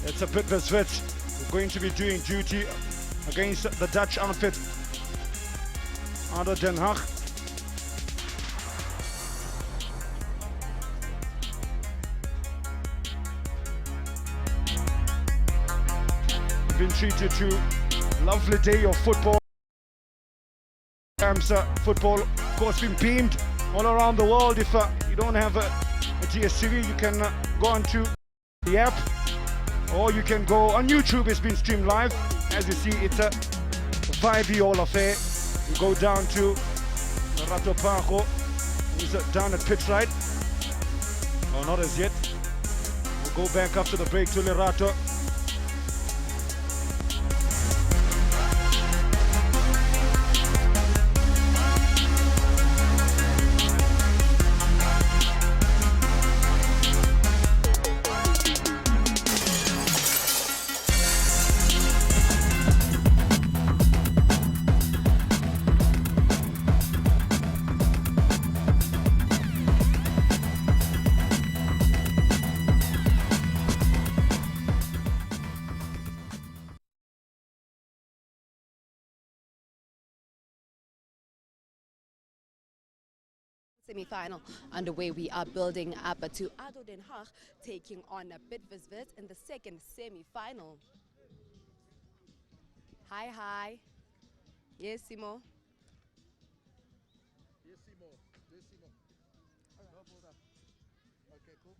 it's a Wits. We're going to be doing duty against the Dutch outfit, ADO Den Haag. Been treated to a lovely day of football. Football, of course, been beamed all around the world. If you don't have a DSTV, you can go onto the app, or you can go on YouTube. It's been streamed live. As you see, it's a vibey all affair. You go down to Rato Pajo, who's down at pitch right. No, not as yet. We'll go back after the break to Lerato. Semi-final underway. We are building up to ADO Den Haag taking on Wits in the second semi-final. Hi. Yes, Simo. Yes, Simo. No, hold up. Okay, cool.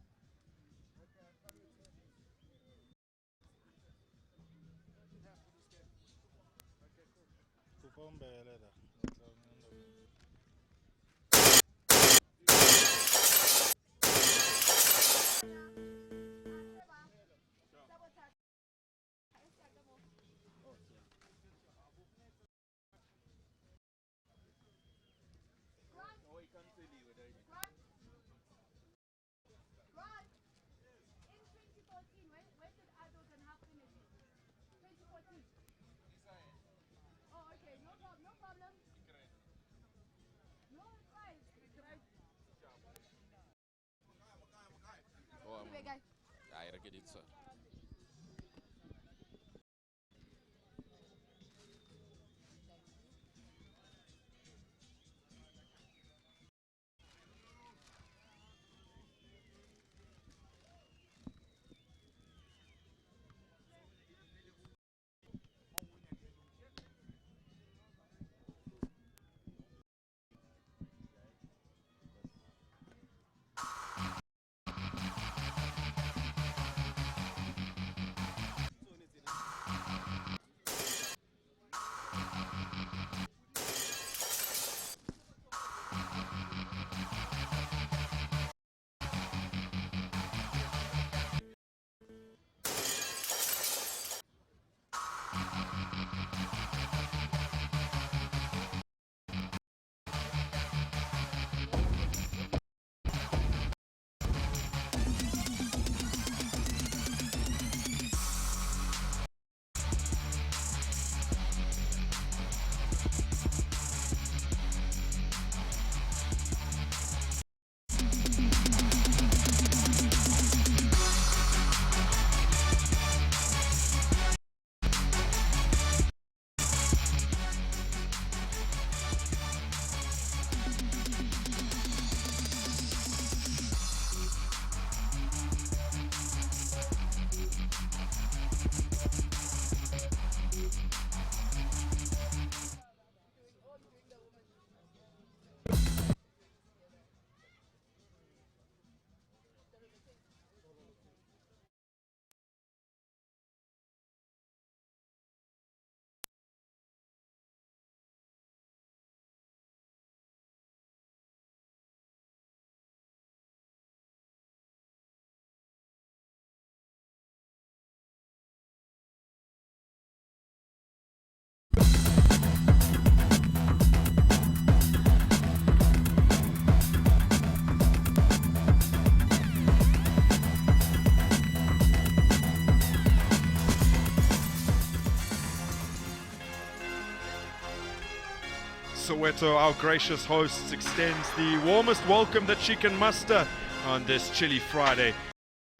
Soweto, our gracious hosts, extends the warmest welcome that she can muster on this chilly Friday.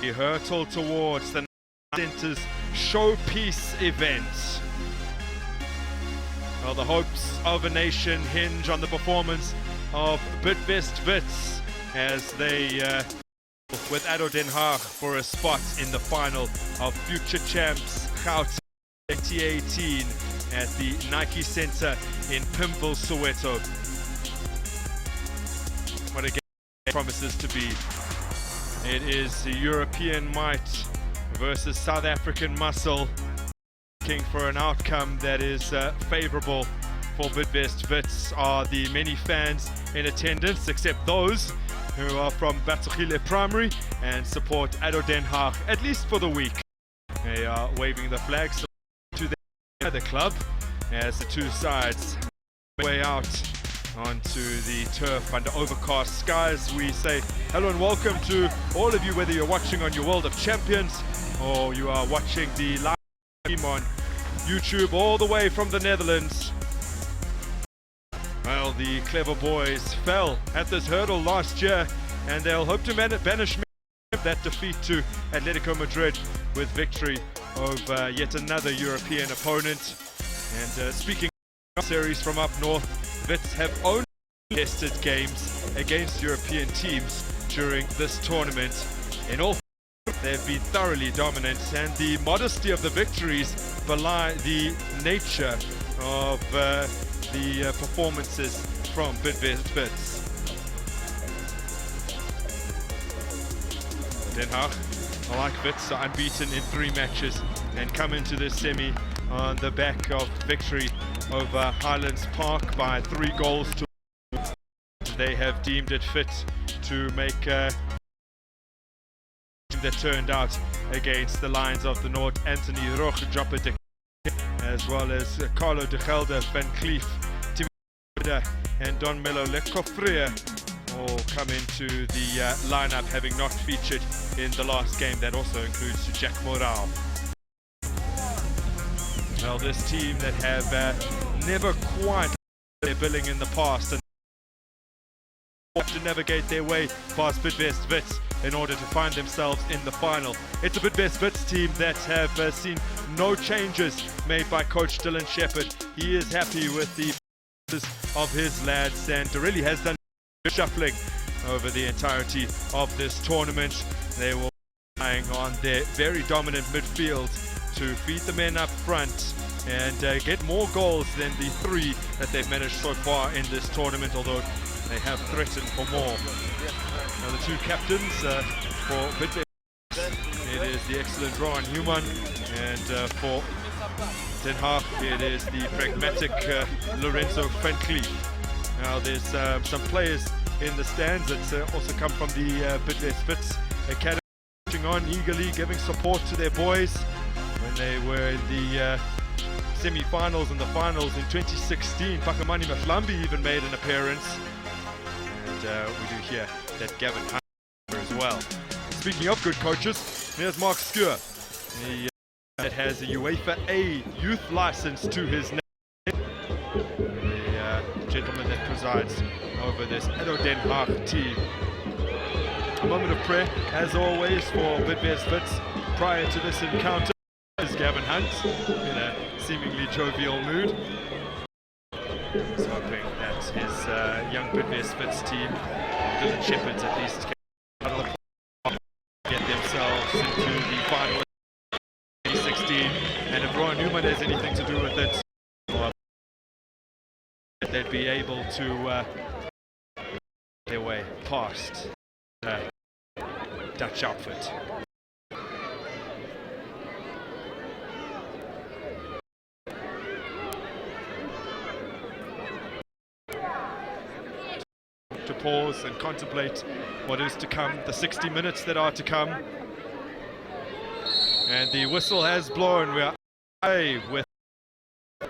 We hurtle towards the Centre's showpiece event. Well, the hopes of a nation hinge on the performance of Bidvest Wits as they with ADO Den Haag for a spot in the final of future champs Gauteng 2018 at the Nike Center in Pimville, Soweto. What a game it promises to be. It is European might versus South African muscle, looking for an outcome that is favorable for Bidvest Wits. Are the many fans in attendance, except those who are from Batugile Primary and support ADO Den Haag, at least for the week. They are waving the flags to the club as the two sides way out onto the turf under overcast skies. We say hello and welcome to all of you, whether you're watching on your World of Champions or you are watching the live stream on YouTube all the way from the Netherlands. Well, the clever boys fell at this hurdle last year, and they'll hope to banish that defeat to Atletico Madrid with victory over yet another European opponent. And speaking of series from up north, Wits have only tested games against European teams during this tournament. In all, they've been thoroughly dominant, and the modesty of the victories belie the nature of the performances from Bidvest Wits. Den Haag, like Wits, are unbeaten in 3 matches and come into this semi on the back of victory over Highlands Park by 3 goals to 1. They have deemed it fit to make that turned out against the Lions of the North, Anthony Roch, Joppa as well as Carlo de Gelder, Van Cleef, Timmy and Don Melo Lecofrea all come into the lineup, having not featured in the last game. That also includes Jack Morale. Well, this team that have never quite their billing in the past and have to navigate their way past Bidvest Wits in order to find themselves in the final. It's a Bidvest Wits team that have seen no changes made by coach Dylan Shepherd. He is happy with the of his lads and really has done shuffling over the entirety of this tournament. They will be relying on their very dominant midfield to feed the men up front and get more goals than the 3 that they've managed so far in this tournament, although they have threatened for more. Now the 2 captains for Bidvest, it is the excellent Rowan Newman, and for Den Haag it is the pragmatic Lorenzo Van Cleef. Now there's some players in the stands that also come from the Bidvest Wits Academy, pushing on eagerly, giving support to their boys when they were in the semi-finals and the finals in 2016. Pakamani Maflambi even made an appearance, and we do hear that Gavin Hunter as well. Speaking of good coaches, here's Mark Skur, that has a UEFA A youth license to his name. The gentleman that presides over this ADO Den Haag team. A moment of prayer, as always, for Bidvest Wits prior to this encounter. Is Gavin Hunt in a seemingly jovial mood. He's hoping that his young Bidvest Wits team, Dylan Shepherd's at least, can get themselves into the final of 2016. And if Rowan Newman has anything to do with it, they'd be able to their way past Dutch outfit. To pause and contemplate what is to come, the 60 minutes that are to come. And the whistle has blown. We are away with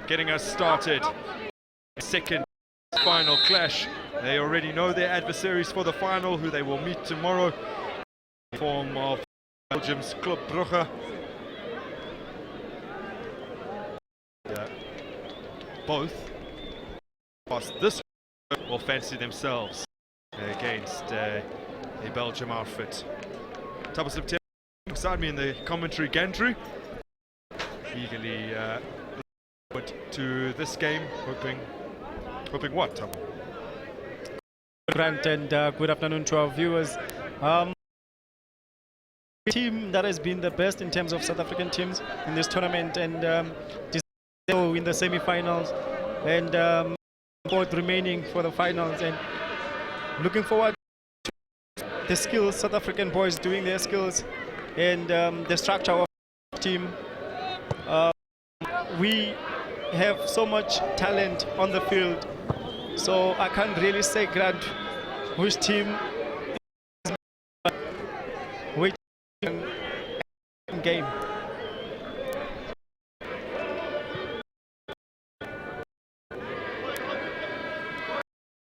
getting us started. Second final clash. They already know their adversaries for the final, who they will meet tomorrow, in the form of Belgium's Club Brugge. Both this will fancy themselves against a Belgium outfit. Top of September, beside me in the commentary gantry, eagerly forward to this game, hoping what, Tom? Grant, and good afternoon to our viewers. Team that has been the best in terms of South African teams in this tournament, and in the semi-finals, and both remaining for the finals, and looking forward to the skills, South African boys doing their skills, and the structure of the team. We have so much talent on the field, so I can't really say, Grant, which team is which game.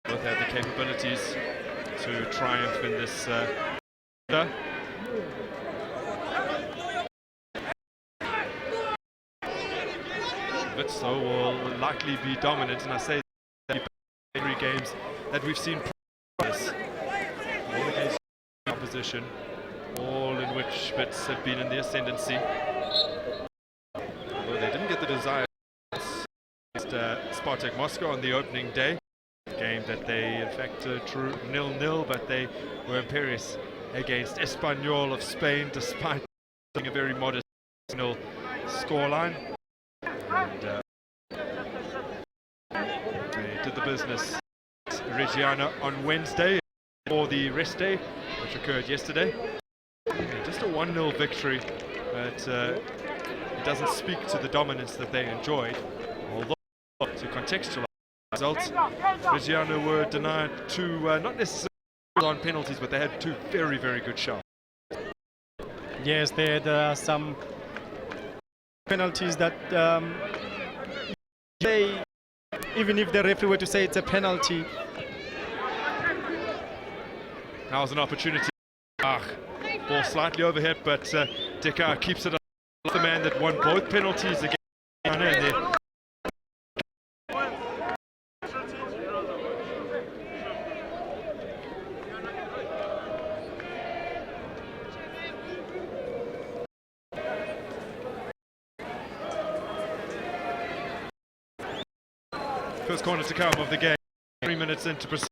Both have the capabilities to triumph in this Wits though will likely be dominant, and I say that in 3 games that we've seen this, all against opposition, all in which Wits have been in the ascendancy. Although they didn't get the desired against Spartak Moscow on the opening day, game that they in fact drew 0-0, but they were imperious against Espanyol of Spain despite being a very modest scoreline. And they did the business Reggiana on Wednesday for the rest day, which occurred yesterday. And just a 1-0 victory, but it doesn't speak to the dominance that they enjoyed. Although, to contextualize the results, Reggiana were denied 2, not necessarily on penalties, but they had 2 very, very good shots. Yes, there are some penalties that even if the referee were to say it's a penalty. Now is an opportunity. Ball slightly overhead, but Dekar keeps it up. The man that won both penalties against Ghana. First corner to come of the game. 3 minutes into proceed,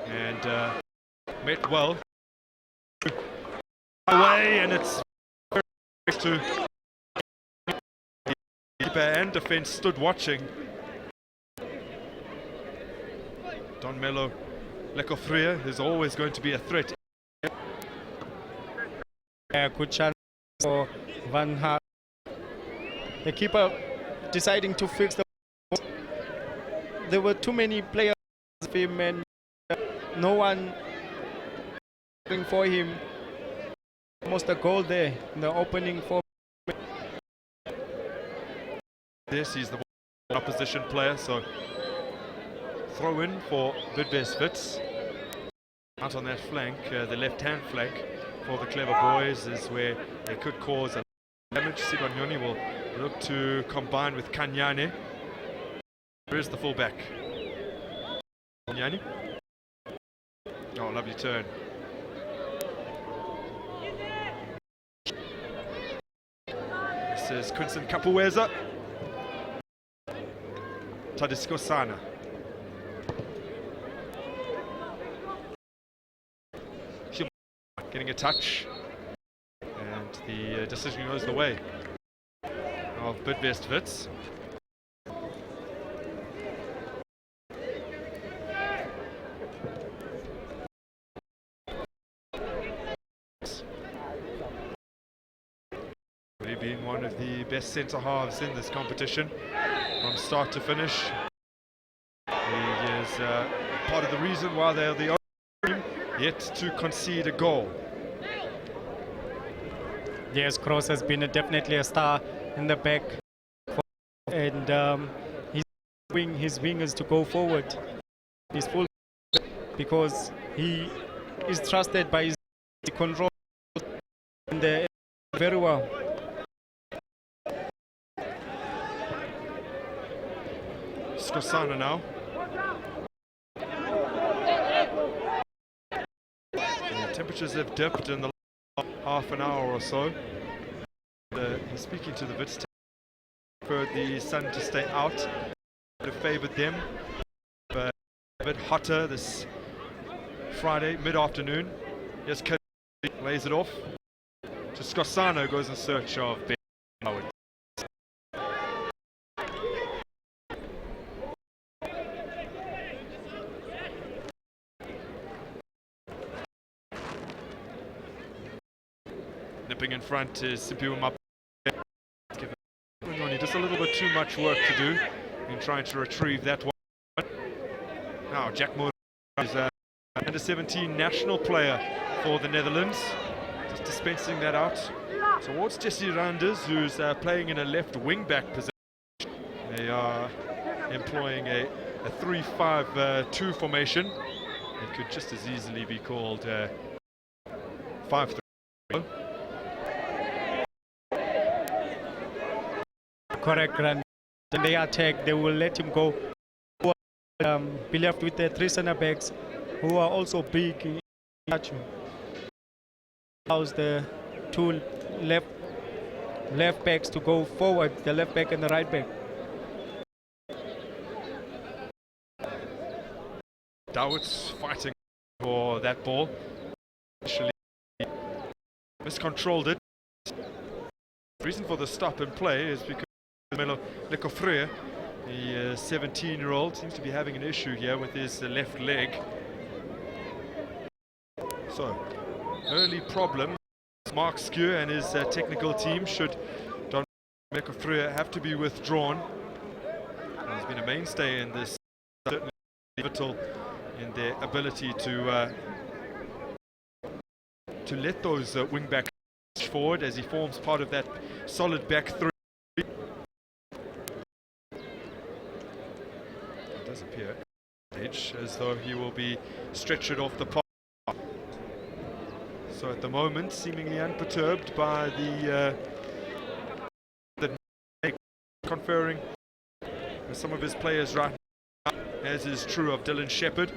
and met well away, and it's to keeper and defense stood watching. Don Melo Lecofria is always going to be a threat. Good chance for Van Gaal. The keeper deciding to fix the. There were too many players for him, and no one for him. Almost a goal there in the opening for. This he's the opposition player, so throw in for Bidvest Wits. Out on that flank, the left-hand flank for the clever boys is where they could cause a damage. Sibanyoni will look to combine with Kanyane. Where is the fullback? Kanyane. Oh, lovely turn. This is Quinton Kapuweza. Tadisco Sana. Getting a touch, and the decision goes the way of Bidvest Wits. Really being one of the best centre halves in this competition from start to finish. He is part of the reason why they are the only team yet to concede a goal. Yes, Kroos has been definitely a star in the back, and his wingers to go forward. He's full because he is trusted by his control in the very well. Skosana now The temperatures have dipped in the last half an hour or so. He's speaking to the Wits team. Preferred the sun to stay out. Would have favoured them. But a bit hotter this Friday mid-afternoon. Yes, lays it off. To Scosano, goes in search of Ben Howard. Nipping in front is Sipiuma. Just a little bit too much work to do in trying to retrieve that one. Now Jack Moore is under 17 national player for the Netherlands. Just dispensing that out towards Jesse Randers, who's playing in a left wing back position. They are employing a 3-5-2 formation. It could just as easily be called 5-3. Correct, and when they attack, they will let him go. Be left with the 3 center backs who are also big in nature. Allows the 2 left backs to go forward, the left back and the right back. Dawood's fighting for that ball. Initially miscontrolled it. The reason for the stop and play is because Melo Lekofreur, the 17-year-old, seems to be having an issue here with his left leg. So, early problem. Mark Skew and his technical team, should Don Lekofreur have to be withdrawn. He's been a mainstay in this, certainly vital in their ability to let those wing backs forward as he forms part of that solid back three. Appear as though he will be stretchered off the park. So at the moment, seemingly unperturbed by the conferring with some of his players right now, as is true of Dylan Shepherd.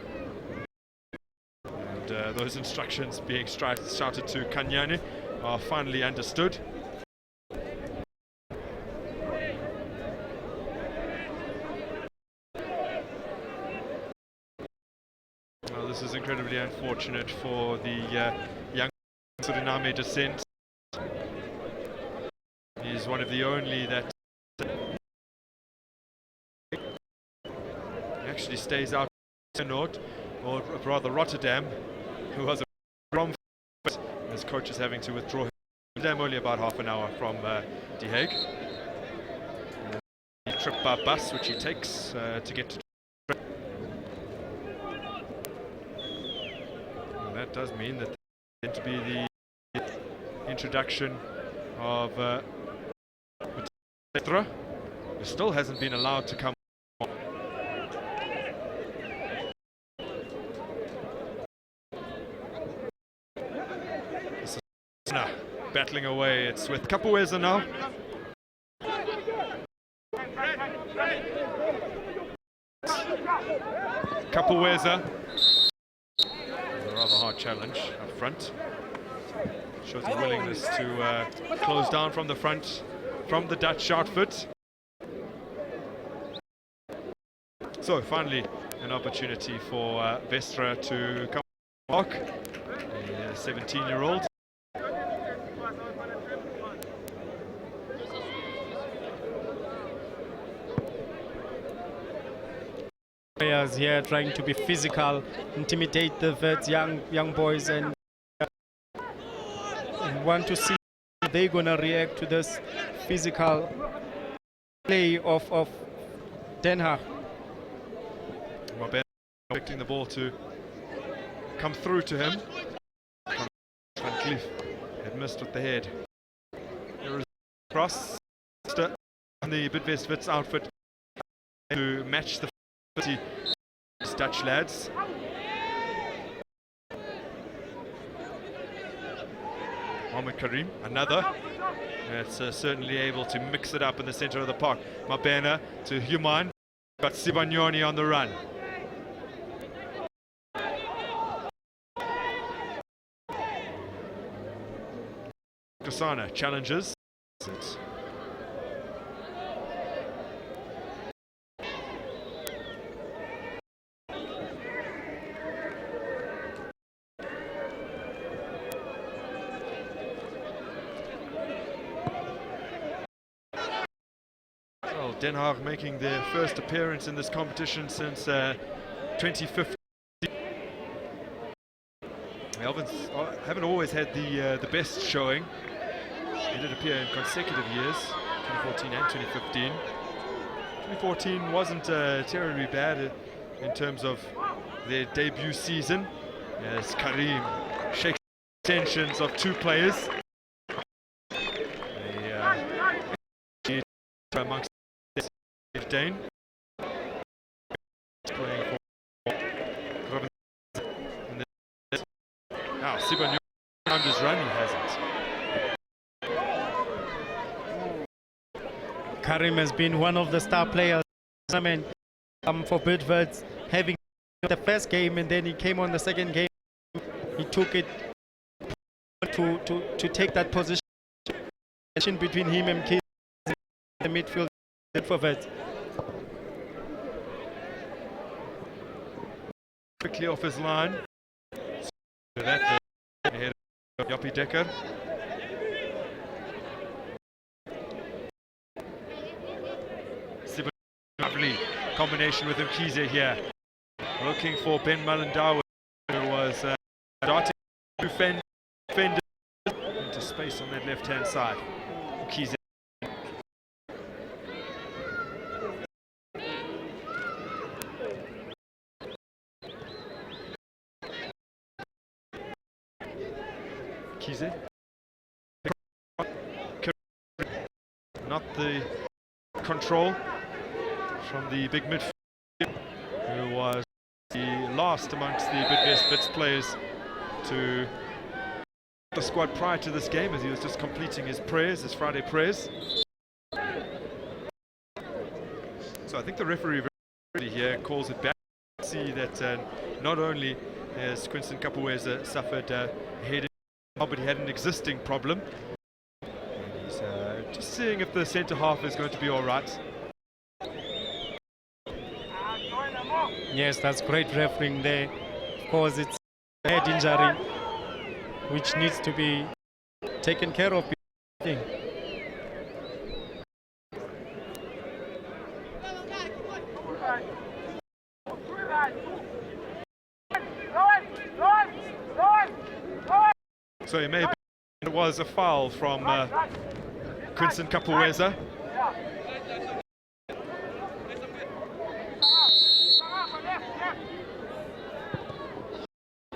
And those instructions being shouted to Kanyane are finally understood. This is incredibly unfortunate for the young Suriname descent. He's one of the only that actually stays out North, or rather Rotterdam, who was a from his coach is having to withdraw him only about half an hour from The Hague. The trip by bus which he takes to get to. That does mean that there's going to be the introduction of Petra, who still hasn't been allowed to come on. This is battling away. It's with Kapueza now. Kapueza. Rather hard challenge up front. Shows a willingness to close down from the front, from the Dutch outfit. So finally an opportunity for Vestra to come back, the 17-year-old. Players here trying to be physical, intimidate the Wits young boys, and want to see how they're gonna react to this physical play of Den Haag. Mabena expecting the ball to come through to him. Van Cleef had missed with the head. There is a cross on the Bidvest Wits outfit to match the Dutch lads. Mohamed Karim, another. That's certainly able to mix it up in the center of the park. Mabena to Human, got Sibanyoni on the run. Skosana challenges. Well, Den Haag making their first appearance in this competition since 2015. They haven't always had the best showing. They did appear in consecutive years, 2014 and 2015. 2014 wasn't terribly bad in terms of their debut season, as Karim shakes the tensions of two players. Amongst Dane. Playing for now, Sibanyoni found his run, he hasn't. Karim has been one of the star players. I mean, for Bidvest, having the first game and then he came on the second game. He took it to take that position between him and Keith in the midfield for Wits. Quickly off his line. That ball ahead of Joppie Dekker. Lovely combination with Mkhize here. Looking for Ben Malandawa, who was darting to fend into space on that left-hand side. Mkhize. Mkhize. Not the control from the big midfielder, who was the last amongst the Bidvest Wits players to the squad prior to this game, as he was just completing his prayers, his Friday prayers. So I think the referee here calls it back. See that not only has Quinton Kapueza suffered a head injury, but he had an existing problem. And he's just seeing if the centre half is going to be all right. Yes, that's great refereeing there. Of course, it's a head injury which needs to be taken care of. So it may be it was a foul from Quinton Kapueza.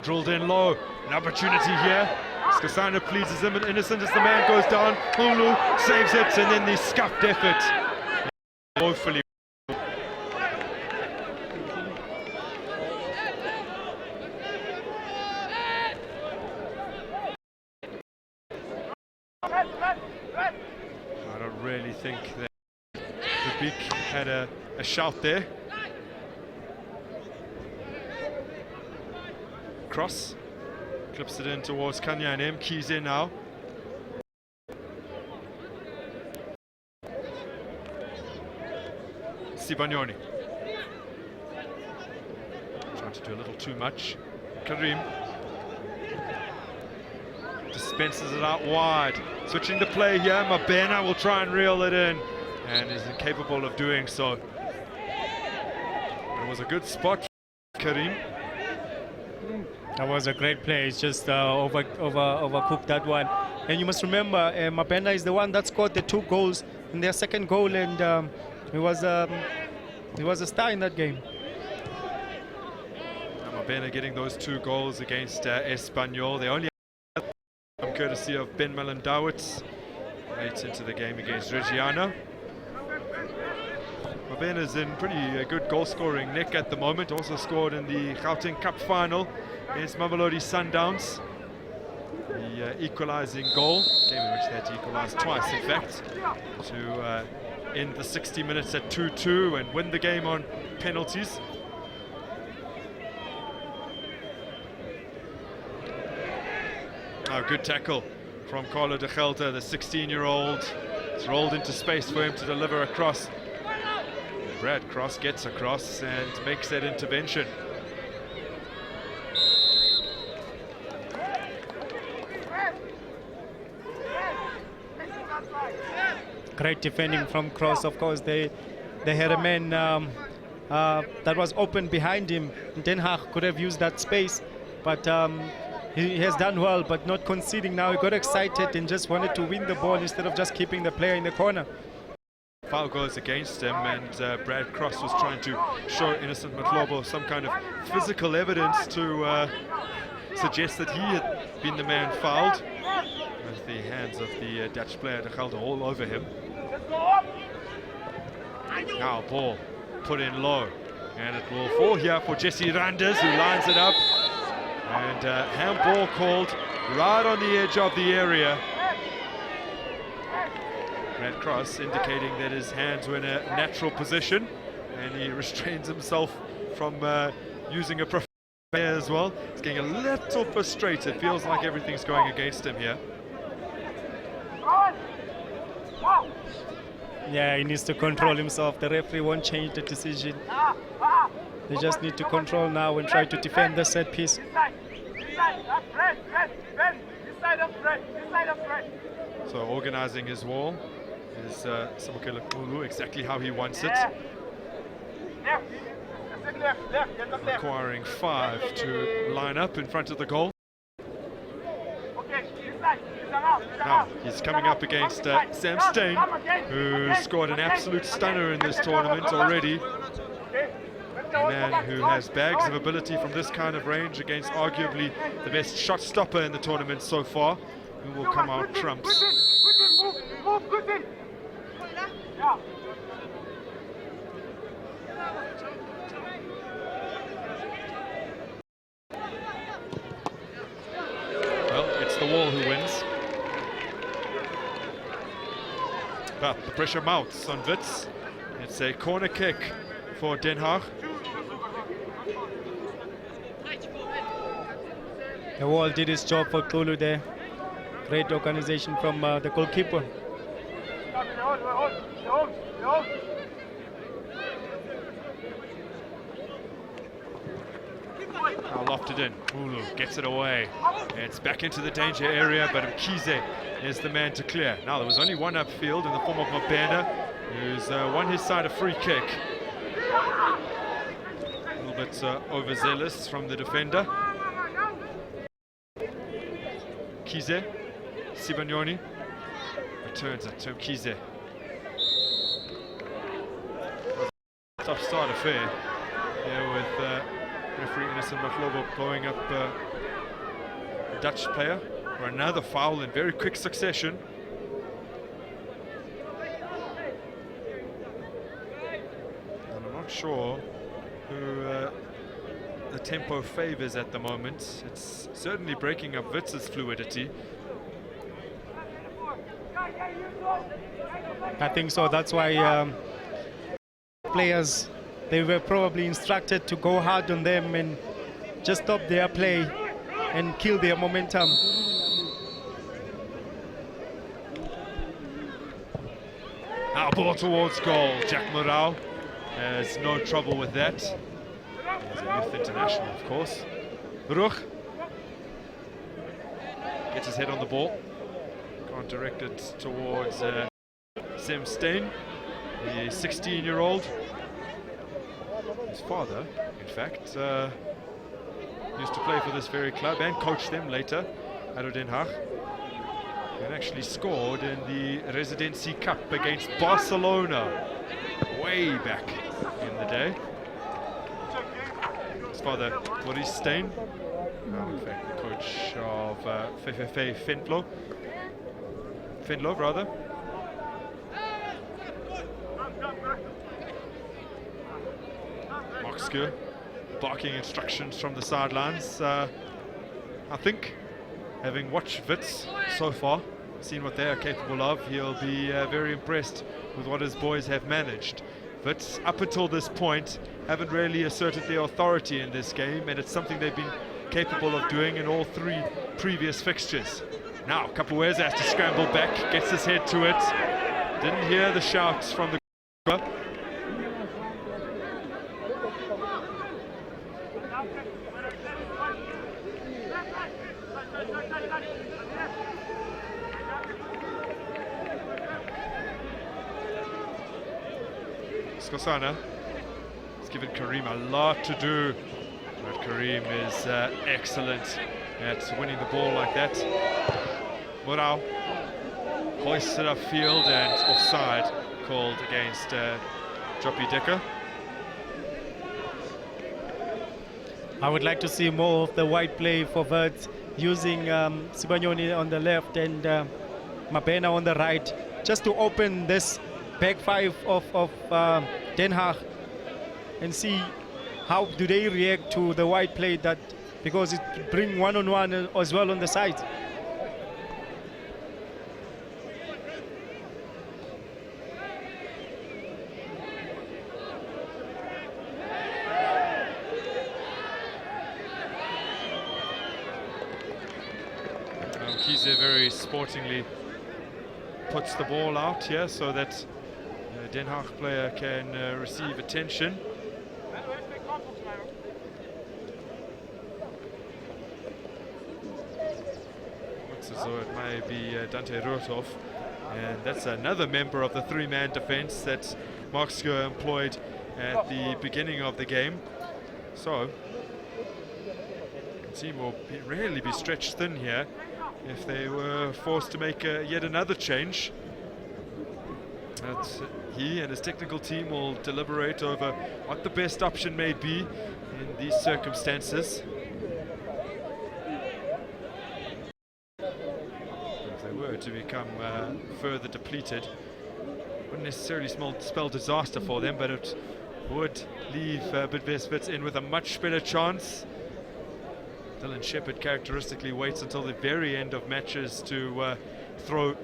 Drilled in low, an opportunity here. Skosana pleases him, and innocent as the man goes down. Hulu saves it, and then the scuffed effort. Woefully. I don't really think that the Beak had a shout there. Cross, clips it in towards Kanyanem. Mkhize now. Sibanyoni. Trying to do a little too much. Karim. Dispenses it out wide. Switching the play here. Mabena will try and reel it in, and is incapable of doing so. It was a good spot for Karim. That was a great play. It's just overcooked that one. And you must remember, Mabena is the one that scored the 2 goals in their second goal, and he was a star in that game. Mabena getting those 2 goals against Espanyol. They only had courtesy of Ben Malandawitz late into the game against Reggiana. Mabena's in pretty good goal-scoring nick at the moment. Also scored in the Gauteng Cup final against Mamelodi Sundowns. The equalising goal, game in which they had to equalise twice, in fact, to end the 60 minutes at 2-2 and win the game on penalties. Oh, good tackle from Carlo de Gelder, the 16-year-old. It's rolled into space for him to deliver across. Brad Cross gets across and makes that intervention. Great defending from Cross. Of course, they had a man that was open behind him. Den Haag could have used that space, but he has done well, but not conceding now. He got excited and just wanted to win the ball instead of just keeping the player in the corner. Foul goes against him, and Brad Cross was trying to show Innocent Mhlobo some kind of physical evidence to suggest that he had been the man fouled, with the hands of the Dutch player De Gelder all over him. Now ball put in low, and it will fall here for Jesse Randers, who lines it up, and handball called right on the edge of the area. Brad Cross indicating that his hands were in a natural position, and he restrains himself from using a professional player as well. He's getting a little frustrated. Feels like everything's going against him here. Yeah, he needs to control himself. The referee won't change the decision. They just need to control now and try to defend the set piece. So organizing his wall is Samukela Kulu, exactly how he wants it. Requiring 5 to line up in front of the goal. Now he's coming up against Sam Steyn, who scored an absolute stunner in this tournament already. A man who has bags of ability from this kind of range against arguably the best shot stopper in the tournament so far, who will come out trumps. Well, it's the wall who wins. But the pressure mounts on Wits. It's a corner kick for Den Haag. The wall did his job for Kulu there. Great organization from the goalkeeper. Now lofted in. Ulu gets it away. It's back into the danger area, but Mkhize is the man to clear. Now there was only one upfield in the form of Mabena, who's won his side a free kick. A little bit overzealous from the defender. Mkhize, Sibanyoni returns it to Mkhize. Tough start affair here with referee Innocent Mhlobo blowing up the Dutch player for another foul in very quick succession. And I'm not sure who the tempo favors at the moment. It's certainly breaking up Wits' fluidity. I think so. That's why players, they were probably instructed to go hard on them and just stop their play and kill their momentum. Now ball towards goal. Jack Morau has no trouble with that. He's a youth international, of course. Rugh gets his head on the ball. Can't direct it towards Sam Steyn, the 16-year-old. His father, in fact, used to play for this very club and coached them later, ADO Den Haag. And actually scored in the Residency Cup against Barcelona way back in the day. His father, Maurice Steyn, now in fact the coach of VVV Venlo rather. Moxke barking instructions from the sidelines. I think, having watched Wits so far, seen what they are capable of, he'll be very impressed with what his boys have managed. Wits, up until this point, haven't really asserted their authority in this game, and it's something they've been capable of doing in all 3 previous fixtures. Now Capoeira has to scramble back, gets his head to it. Didn't hear the shouts from the Skosana. It's given Kareem a lot to do, but Kareem is excellent at winning the ball like that. Morao hoists it upfield and offside called against Joppy Dekker. I would like to see more of the wide play for Wits, using Sibanyoni on the left and Mabena on the right, just to open this back five of Den Haag and see how do they react to the wide play, that because it bring one-on-one as well on the side. Kize very sportingly puts the ball out here so that Den Haag player can receive attention. Looks as though it may be Dante Rothoff, and that's another member of the three-man defense that Mark Skur employed at the beginning of the game. So the team will rarely be stretched thin here if they were forced to make yet another change. But he and his technical team will deliberate over what the best option may be in these circumstances. If they were to become further depleted, wouldn't necessarily spell disaster for them, but it would leave Bidvest Wits in with a much better chance. Dylan Shepherd characteristically waits until the very end of matches to throw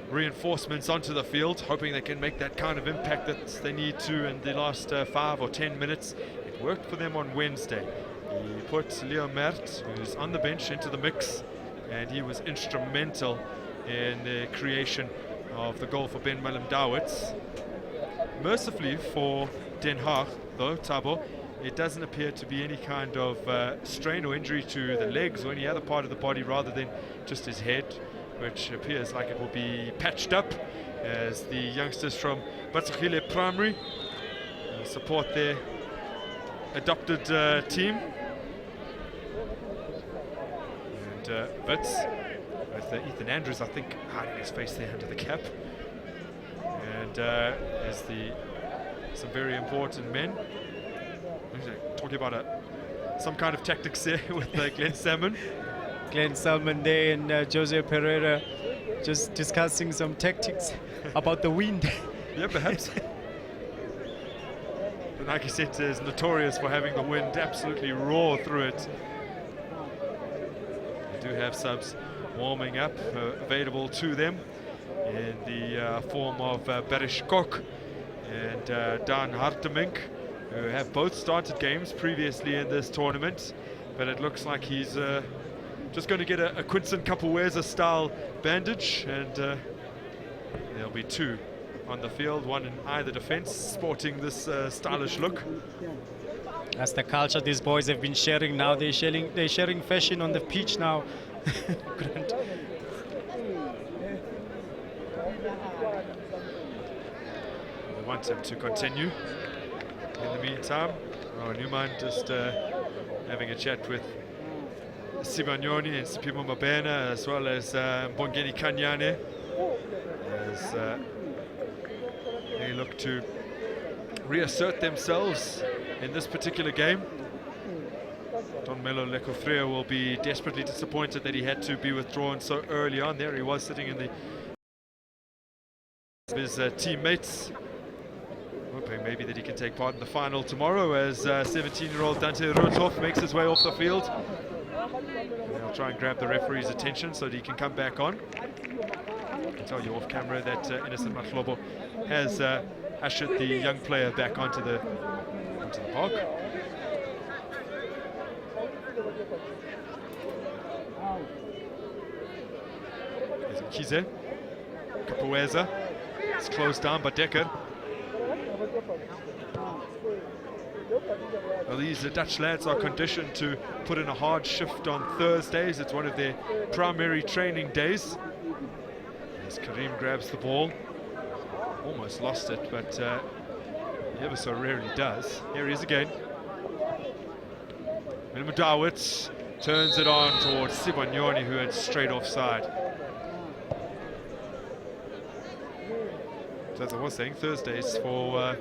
reinforcements onto the field, hoping they can make that kind of impact that they need to in the last 5 or 10 minutes. It worked for them on Wednesday. He put Leo Mert, who's on the bench, into the mix, and he was instrumental in the creation of the goal for Ben Willem Dawits. Mercifully for Den Haag, though, Thabo, it doesn't appear to be any kind of strain or injury to the legs or any other part of the body rather than just his head, which appears like it will be patched up as the youngsters from Batsugile Primary support their adopted team. And Wits with Ethan Andrews, I think, hiding his face there under the cap. And as some very important men. Talking about some kind of tactics there with Glenn Salmon. Glenn Salmon there and Jose Pereira just discussing some tactics about the wind. Yeah, perhaps. But like I said, is notorious for having the wind absolutely roar through it. They do have subs warming up available to them in the form of Berish Kok and Dan Hartemink, who have both started games previously in this tournament, but it looks like he's just going to get a Quinton Capoeira style bandage, and there'll be 2 on the field, 1 in either defense, sporting this stylish look. That's the culture these boys have been sharing now. They're sharing fashion on the pitch now. Grant. We want him to continue. In the meantime, Newman just having a chat with Sibanyoni and Sipimo Mabena, as well as Bongeni Kanyane, as they look to reassert themselves in this particular game. Don Melo Lecofrea will be desperately disappointed that he had to be withdrawn so early on. There he was sitting in his teammates, hoping maybe that he can take part in the final tomorrow as 17-year-old Dante Rothoff makes his way off the field. And they'll try and grab the referee's attention so that he can come back on. I can tell you off camera that Innocent Mahlobo has ushered the young player back onto the park. Kize, Capoeira. It's closed down by Dekker. Well, these Dutch lads are conditioned to put in a hard shift on Thursdays. It's one of their primary training days. As Karim grabs the ball, almost lost it, but he ever so rarely does. Here he is again. Wits turns it on towards Sibanyoni, who had straight offside. So as I was saying, Thursdays for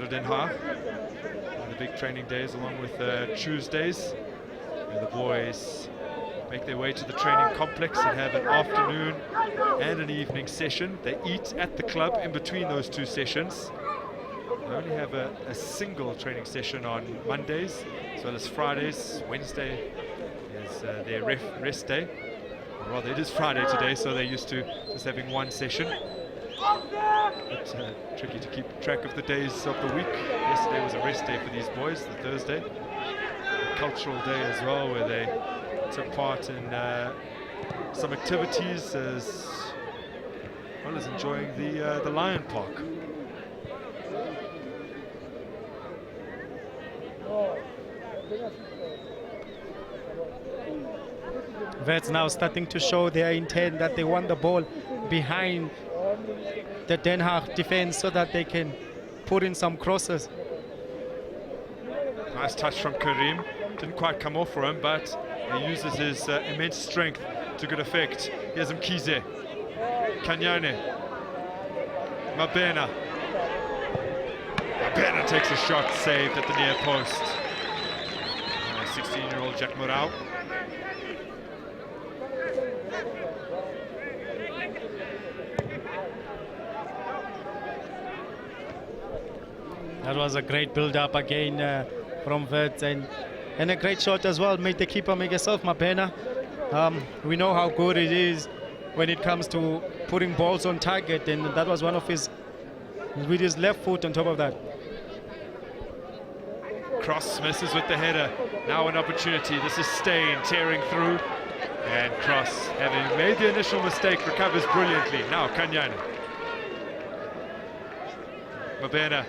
Den Haag. The big training days, along with Tuesdays, where the boys make their way to the training complex and have an afternoon and an evening session. They eat at the club in between those two sessions. They only have a single training session on Mondays, as well as Fridays. Wednesday is their rest day. Or rather, it is Friday today, so they're used to just having one session. It's tricky to keep track of the days of the week. Yesterday was a rest day for these boys, the Thursday. A cultural day as well, where they took part in some activities as well as enjoying the Lion Park. Wits now starting to show their intent that they want the ball behind the Den Haag defense so that they can put in some crosses. Nice touch from Karim. Didn't quite come off for him, but he uses his immense strength to good effect. Here's Mkize. Kanyane. Mabena. Mabena takes a shot, saved at the near post. 16-year-old Jack Morau. That was a great build-up again from Wits, and a great shot as well. Made the keeper make herself, Mabena. We know how good it is when it comes to putting balls on target, and that was one of his, with his left foot on top of that. Cross misses with the header. Now an opportunity. This is Steyn tearing through. And Cross, having made the initial mistake, recovers brilliantly. Now Kanyane. Mabena.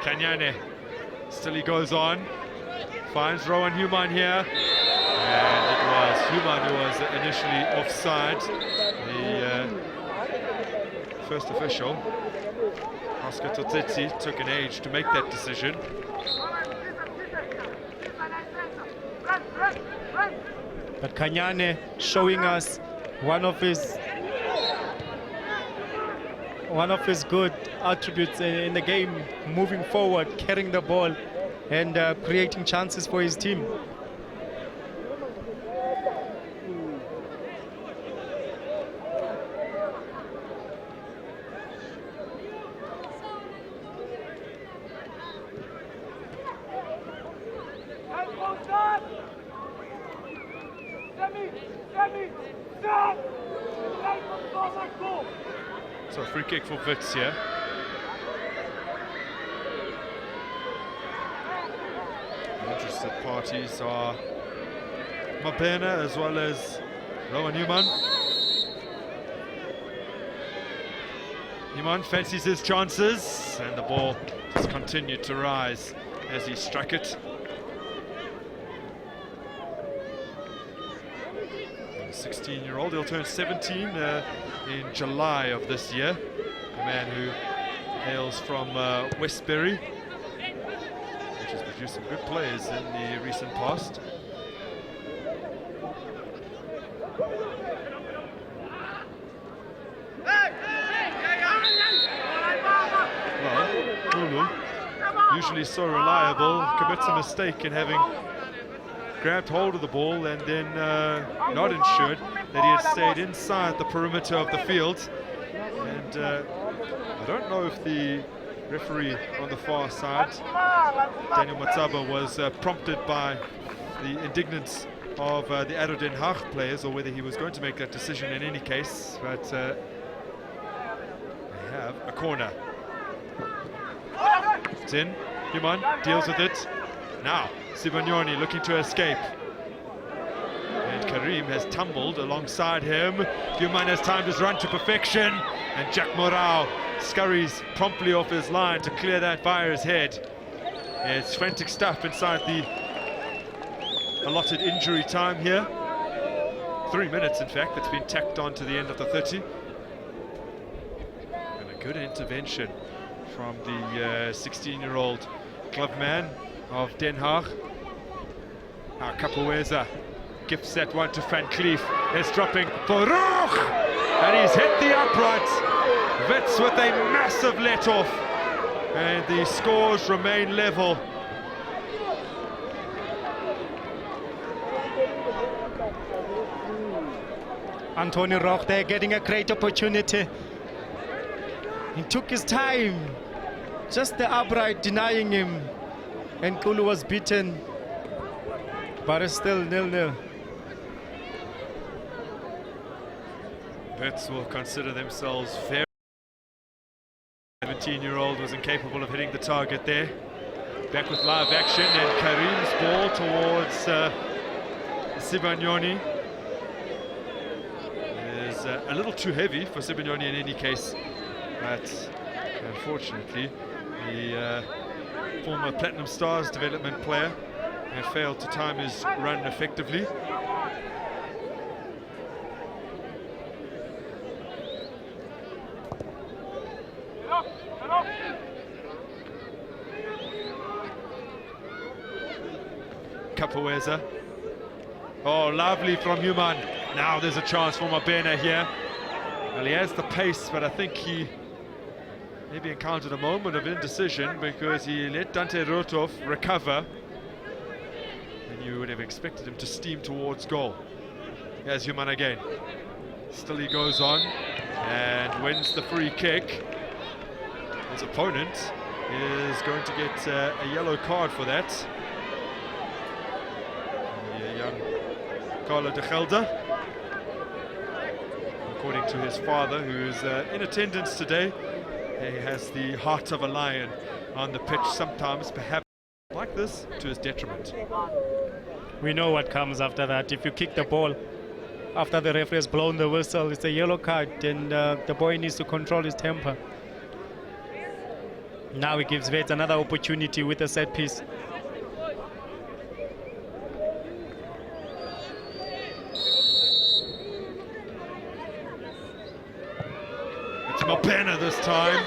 Kanyane. Still he goes on. Finds Rowan Human here. And it was Human who was initially offside. The first official, Oscar Totsetsi, took an age to make that decision. But Kanyane showing us one of his good attributes in the game, moving forward, carrying the ball, and creating chances for his team. So a free kick for Wits here. The interested parties are Mabena as well as Rowan Human. Human fancies his chances, and the ball just continued to rise as he struck it. 16-year-old, he'll turn 17 in July of this year. A man who hails from Westbury, which has produced some good players in the recent past. Well, Lulu, usually so reliable, commits a mistake in having grabbed hold of the ball and then not ensured that he had stayed inside the perimeter of the field. And I don't know if the referee on the far side, Daniel Matsaba, was prompted by the indignance of the ADO Den Haag players, or whether he was going to make that decision in any case. But they have a corner. It's in. Human deals with it. Now Sibanyoni looking to escape. And Karim has tumbled alongside him. Human has timed his run to perfection, and Jack Morao scurries promptly off his line to clear that via his head. It's frantic stuff inside the allotted injury time here. 3 minutes, in fact, that's been tacked on to the end of the 30. And a good intervention from the 16-year-old club man of Den Haag. Kapueza gifts that one to Van Cleef. It's dropping for Roeg, and he's hit the upright. Wits with a massive let-off, and the scores remain level. Anthony Roeg there getting a great opportunity. He took his time, just the upright denying him, and Kulu was beaten, but it's still 0-0. Wits will consider themselves very. 17-year-old was incapable of hitting the target there. Back with live action, and Karim's ball towards Sibagnoni is a little too heavy for Sibagnoni in any case, but unfortunately the former Platinum Stars development player had failed to time his run effectively. Kapueza. Oh, lovely from Human. Now there's a chance for Mabena here. Well, he has the pace, but I think he maybe encountered a moment of indecision because he let Dante Rotov recover, and you would have expected him to steam towards goal. Here's Human again. Still he goes on and wins the free kick. His opponent is going to get a yellow card for that. The young Carlo de Gelder, according to his father, who's in attendance today. He has the heart of a lion on the pitch, sometimes perhaps like this to his detriment. We know what comes after that. If you kick the ball after the referee has blown the whistle, it's a yellow card, and the boy needs to control his temper. Now he gives Wits another opportunity with a set piece. It's Mabena this time.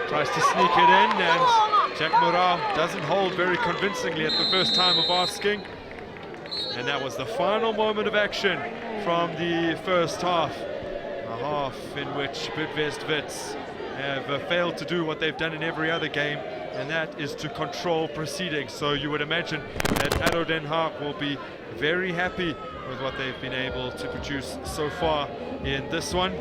Tries to sneak it in, and Jack Morao doesn't hold very convincingly at the first time of asking. And that was the final moment of action from the first half. A half in which Bidvest Wits have failed to do what they've done in every other game, and that is to control proceedings. So you would imagine that ADO Den Haag will be very happy with what they've been able to produce so far in this one,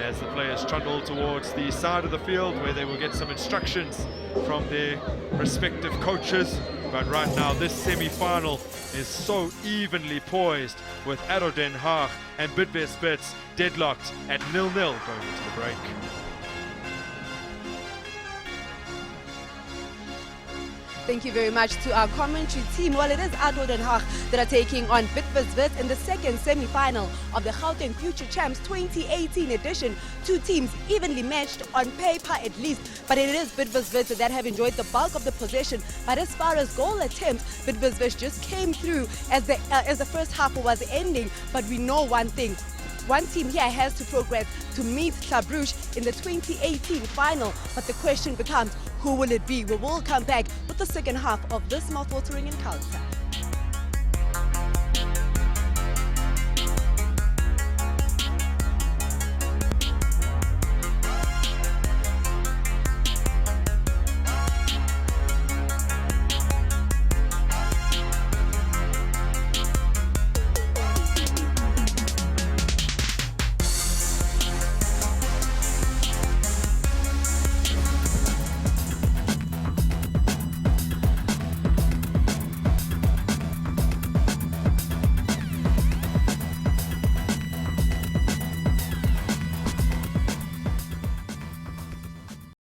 as the players trundle towards the side of the field where they will get some instructions from their respective coaches. But right now this semi-final is so evenly poised, with ADO Den Haag and Bidvest Wits deadlocked at 0-0 going into the break. Thank you very much to our commentary team. Well, it is ADO Den Haag that are taking on Bidvest Wits in the second semi-final of the Gauteng Future Champs 2018 edition. Two teams evenly matched on paper at least, but it is Bidvest Wits that have enjoyed the bulk of the possession. But as far as goal attempts, Bidvest Wits just came through as the first half was ending. But we know one thing. One team here has to progress to meet Club in the 2018 final. But the question becomes, who will it be? We will come back with the second half of this mouth-watering encounter.